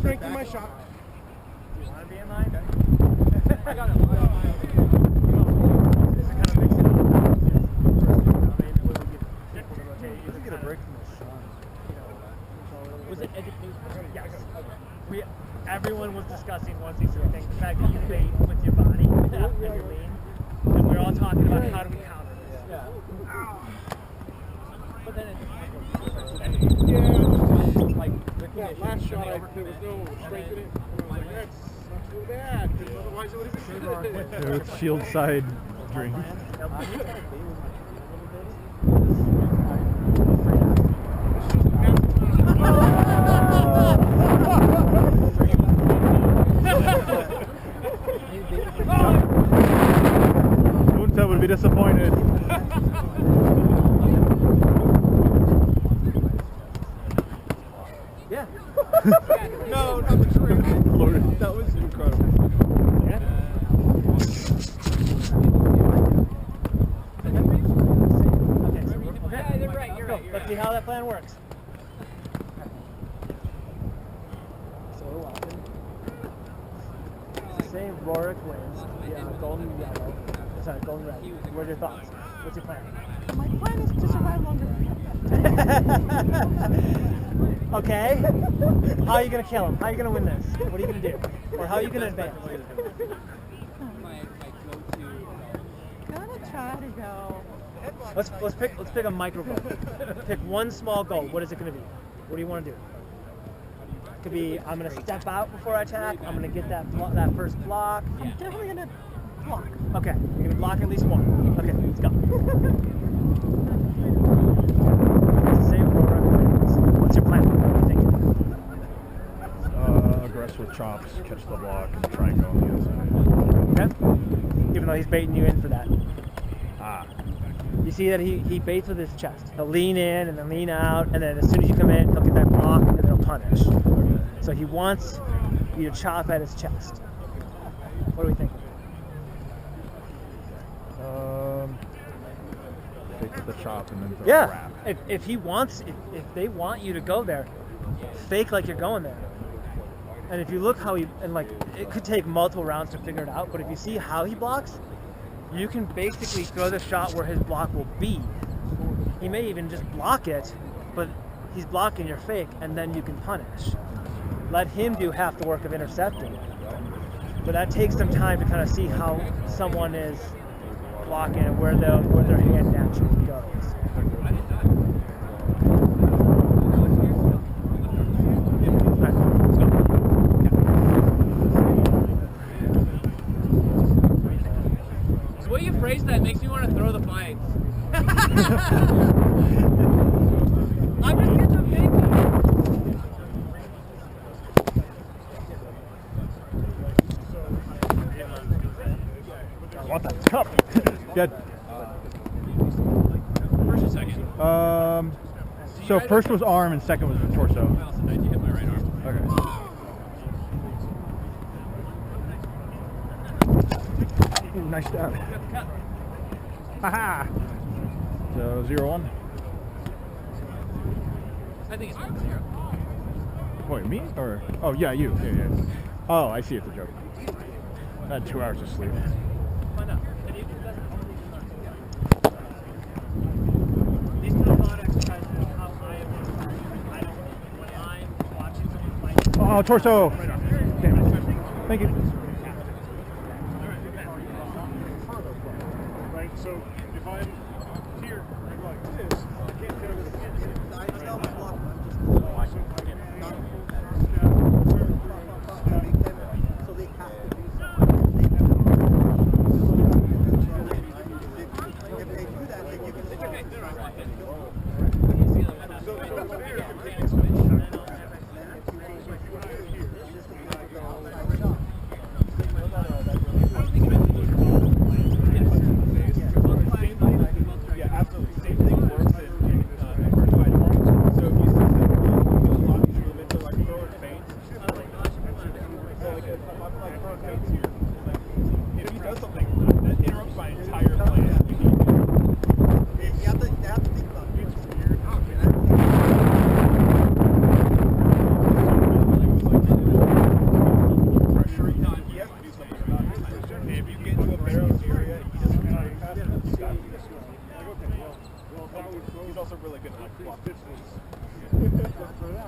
strengthen my shot. Do you want to be in line? I got it. Was it education? Yes. Everyone was discussing one thing, the fact that you bait with your body and your lean, and we're all talking about how do we counter this. Yeah. But then Like that last shot, there was no strength in it. I was like, that's not too bad, because otherwise it would have been good. With shield side drink. Moonset would be disappointed. yeah. No, not the trick. That was incredible. Okay, you're right. Let's see how that plan works. Say Rorik wins. Yeah, golden yellow. Sorry, golden red. What are your thoughts? What's your plan? My plan is to survive longer. Okay. How are you gonna kill him? How are you gonna win this? What are you gonna do? Or how are you gonna advance? Gonna try to go. Let's pick a micro goal. Pick one small goal. What is it gonna be? What do you want to do? It could be I'm gonna step out before I attack. I'm gonna get that first block. I'm definitely gonna block. Okay, you're gonna block at least one. Okay, let's go. Save Rorik wins. What's your plan? What do you think? Aggress with chops, catch the block, and try and go on the other side. Okay. Even though he's baiting you in for that. Ah. You see that he baits with his chest. He'll lean in and then lean out, and then as soon as you come in, he'll get that block and then he'll punish. So he wants you to chop at his chest. What do we think? Take the chop and then throw the Yeah. wrap. If he wants, if they want you to go there, fake like you're going there. And if you look how he, and like, it could take multiple rounds to figure it out, but if you see how he blocks, you can basically throw the shot where his block will be. He may even just block it, but he's blocking your fake, and then you can punish. Let him do half the work of intercepting. But that takes some time to kind of see how someone is blocking and where their hand naturally goes. So what you phrase that makes me want to throw the fight. I'm just getting some big. I want that cup. Good. First or second? So first was arm and second was the torso. Well, sometimes you hit my right arm. Okay. Ooh, nice stab. Haha. So 0-1. I think it's 1-0. Wait, me or? Oh yeah, you. Yeah. Oh, I see. It's a joke. I had 2 hours of sleep. Why not? These two thought exercises is how I don't, when I'm watching someone fight. Oh, torso. Damn it. Thank you. Right, so if I'm here like this, I can't get over the fence.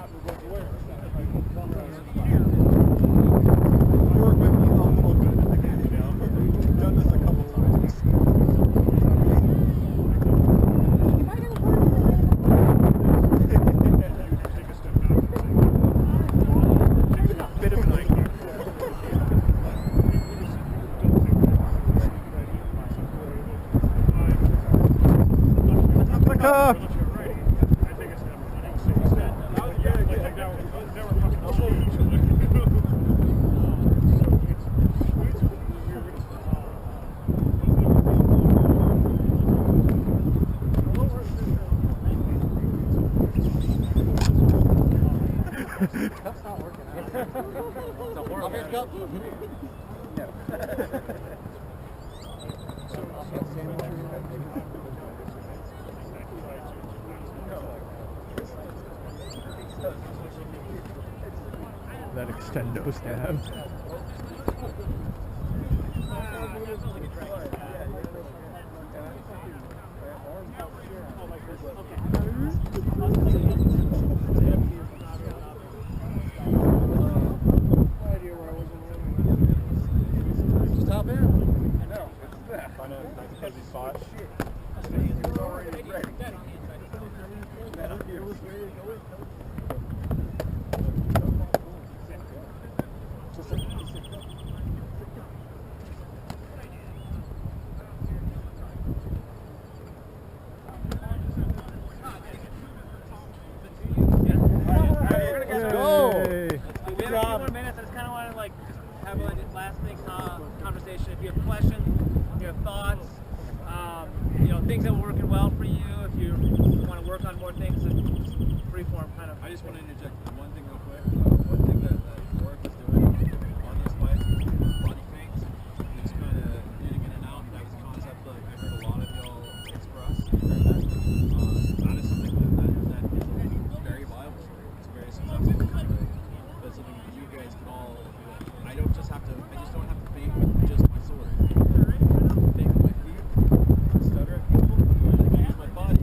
hat we're both wearing. Right? Work with me, I'm all good at the game, you know? We've done this a couple times. Am I gonna work with it? Take a step back. Take a bit of an IQ. That's not working out. It's a horrible cup. That extendo stab. Just hop in. No, it's there. Find a nice fuzzy spot. It's already ready. Let's go. We have a few more minutes. I just kind of want to like have a last thing conversation. If you have questions, if you have thoughts, things that were working well for you, if you want to work on more things, freeform kind of. I just want to interject one thing real quick. One thing that Warwick is doing on this fight is body feints. Just kind of getting in and out. That was a concept that I've heard a lot of y'all express. That is something that is very viable for you. It's very successful. That's something that you guys can all. I just don't have to fake with just my sword. Fake with my feet, stutter at people, and use my body.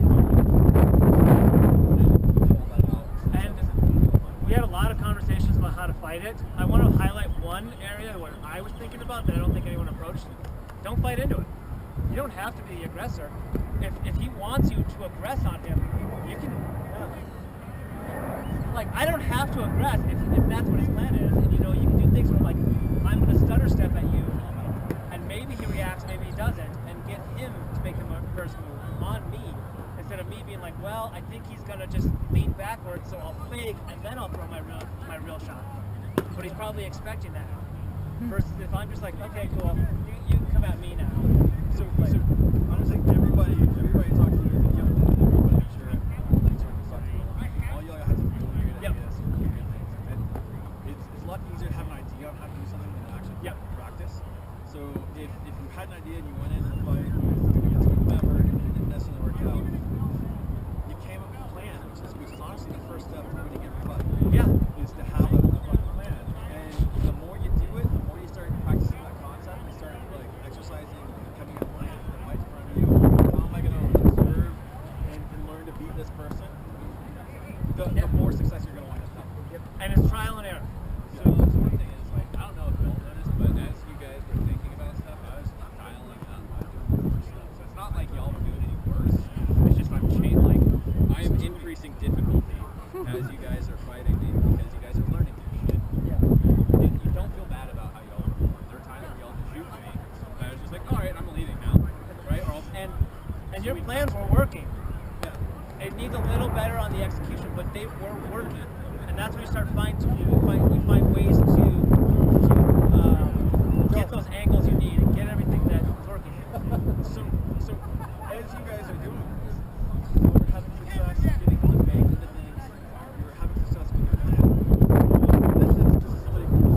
And we had a lot of conversations about how to fight it. I want to highlight one area where I was thinking about that I don't think anyone approached. Don't fight into it. You don't have to be the aggressor. If he wants you to aggress on him, you can. Like, I don't have to aggress if that's what his plan is. And you can do things where like, I'm going to stutter step at you, and maybe he reacts, maybe he doesn't, and get him to make the first move on me, instead of me being like, well, I think he's going to just lean backwards, so I'll fake, and then I'll throw my real shot. But he's probably expecting that. Versus if I'm just like, okay, cool, you can come at me now. So I don't think everybody talked to you, everybody, I'm sure, all y'all have some really great ideas, some really good things. And it's a lot easier to have an idea on how to do something than actually practice. So if you had an idea and you went into the fight, you took the effort and it didn't necessarily work out, you came up with a plan, which is honestly the first step to winning every fight. Yeah. Is to have a fucking plan. And the more you do it, the more you start practicing that concept, you start like exercising, coming up with a plan right in front of you. How am I going to observe and learn to beat this person? The more success you're going to wind up having. And it's trial and error. So that's one thing is like, I don't know if y'all noticed, but as you guys were thinking about stuff, I was dialing up my doing more stuff. So it's not like y'all were doing any worse. It's just I am increasing difficulty as you guys are fighting me because you guys are learning new shit. And you don't feel bad about how y'all perform. There are times where y'all just shoot me. And I was just like, all right, I'm leaving now, right? And your plans were working. Yeah. It needs a little better on the execution, but they were working. And that's when you start fine-tuning. You find ways to get those angles you need and get everything that's working. So as you guys are doing this, you're having success getting on the bank into things. You're having success with your plan. This is somebody who's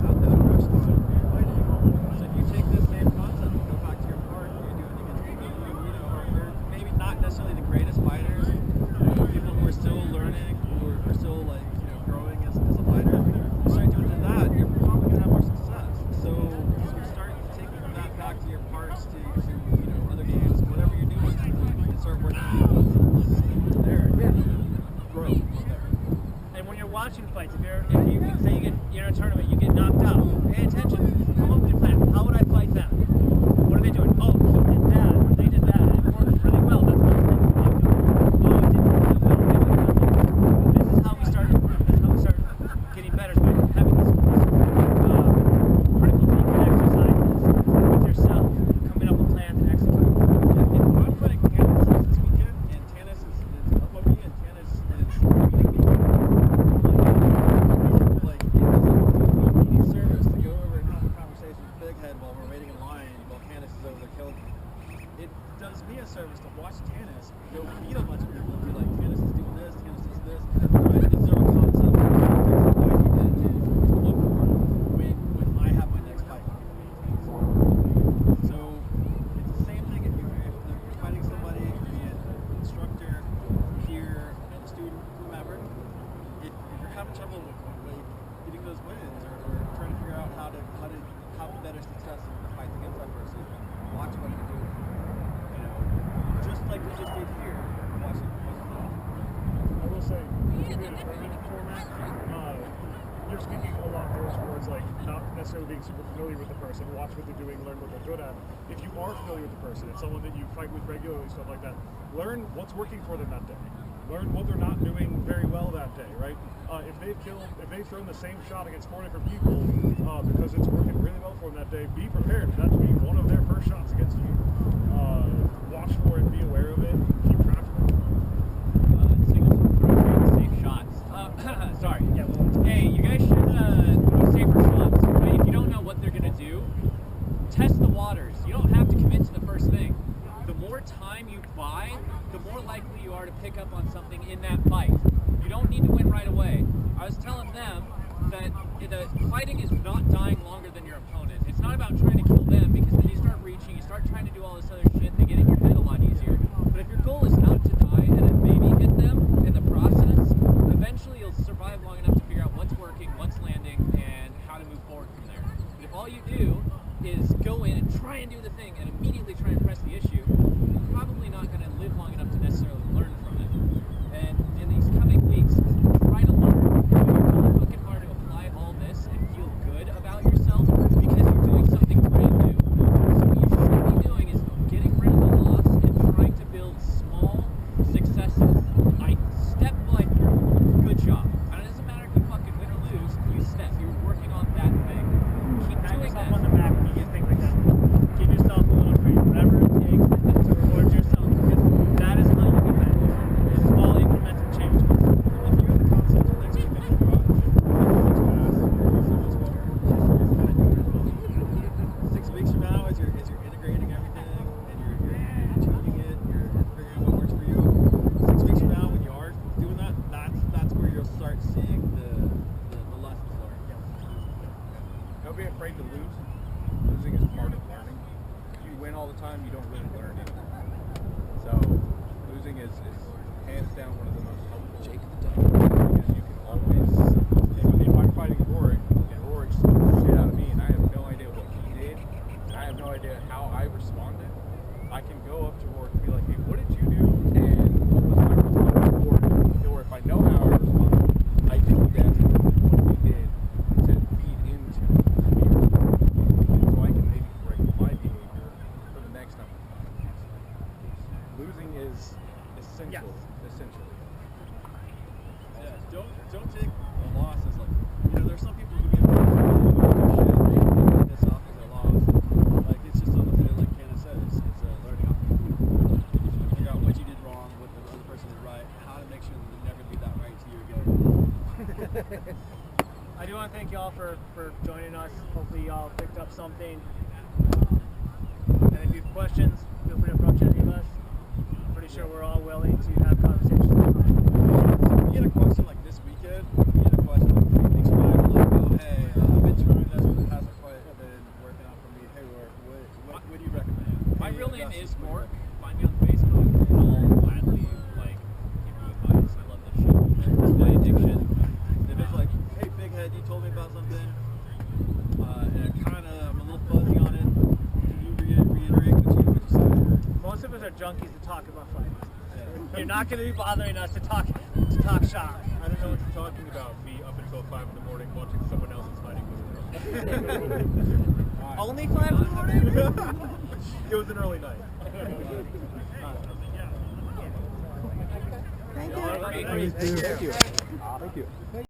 out that restaurant fighting. So if you take this same concept and go back to your park, you're doing against people who, are maybe not necessarily the greatest fighters, people who are still learning, who are still like, growing as a fighter. You start doing that, watching fights, if you say you're in a tournament, you get knocked out, pay attention. Come up with your plan. How would I fight them? What are they doing? Oh, he did that, or they did that. It worked really well. That's what I'm thinking. Oh, it didn't work that well. This is how we start. This is how we start getting better by having this critical thinking exercises with yourself, coming up with plans and executing. I'm fighting Tannis this weekend, and Tannis is up on me, and Tannis is beating me. Like, it doesn't do me any service to go over and have a conversation with Bighead while we're waiting in line while Tannis is over there killing me. It does me a service to watch Tannis go beat a bunch of people and be like, Tannis is doing this, Tannis does this. Right? Is there a concept of what I can then do to look for when I have my next fight? So it's the same thing if you're fighting somebody, be it an instructor, peer, a student, whomever. If you're having trouble with getting those wins or trying to figure out how to have better success in the fights against that person, watch what they do. You know, just like we just did here. Watch it. I will say, in a tournament format, you're speaking a lot more towards like not necessarily being super familiar with the person, watch what they're doing, learn what they're good at. If you are familiar with the person, it's someone that you fight with regularly, stuff like that, learn what's working for them that day. Learn what they're not doing very well that day, right? If they've thrown the same shot against 4 different people because it's working really well for them that day, be prepared for that to be one of their first shots against you. Watch for it, be aware of it, keep track of it. Safe shots. Sorry. Yeah. Hey, you guys should do safer shots. Right? If you don't know what they're gonna do, test the waters. You don't have to commit to the first thing. The more time you buy, the more likely you are to pick up on something in that fight. You don't need to win right away. I was telling them that fighting is not dying longer than your opponent. It's not about trying to kill them, because then you start reaching, you start trying to do all this other shit, they get in your head a lot easier. But if your goal is not to die and then maybe hit them in the process, eventually you'll survive long enough to figure out what's working, what's landing, and how to move forward from there. But if all you do is go in and try and do the thing and immediately try and press the issue, you're probably not going to live long enough to necessarily learn from it. And in these coming weeks, try to learn. You're really looking hard to apply all this and feel good about yourself because you're doing something brand new. So what you should be doing is getting rid of the loss and trying to build small successes. Step like good job. And it doesn't matter if you fucking win or lose, you step. You're working on that thing. Keep doing that. On the back when you get things like that. Give yourself a little treat, whatever it takes to reward yourself, because that is how you get better. It's small incremental change. If you're in the concept of next week and you go out and do so much better, 6 weeks from now, as you're integrating everything and you're tuning it, you're figuring out what works for you. 6 weeks from now, when you are doing that, that's where you'll start seeing the lessons learned. Don't be afraid to lose. Losing is part of learning. If you win all the time, you don't really learn anything. So losing is hands down one of the most helpful. Jake the Duck. Because you can always, if I'm fighting Rorik, and Rorik screwed the shit out of me, and I have no idea what he did, and I have no idea how I responded, I can go up to Rorik and be like, hey, what did you do? And what was my response? Or if I know how I responded, I can adapt what we did to feed into so I can maybe break my behavior for the next time. Losing is essential. Essentially. Yeah, don't take a loss as like, there's some people who get shit and piss off as a loss. Like, it's just something that, like Candace said, it's a learning opportunity. If you figure out what you did wrong, what the other person did right, how to make sure that they never do that right to you again. I do want to thank y'all for joining us. Hopefully y'all picked up something. And if you have questions, feel free to approach any of us. I'm pretty sure we're all willing to have conversations. So if we get a question like this weekend, we get a question like 3 weeks from now, like, oh, hey, I've been trying this, but it hasn't quite been working out for me. Hey, what do you recommend? My Hey, real name Augustus, is what do you Mark. recommend? Find me on Facebook, and I'll gladly give you advice. I love this show. It's my addiction. If it's like, hey, Bighead, you told me about something, and I'm a little fuzzy on it, can you reiterate what you said? Most of us are junkies to talk about fighting. Yeah. You're not going to be bothering us to talk shop. I don't know what you're talking about. 5 in the morning watching someone else's fighting Only 5 in the morning? It was an early night. Thank you. Thank you. Thank you.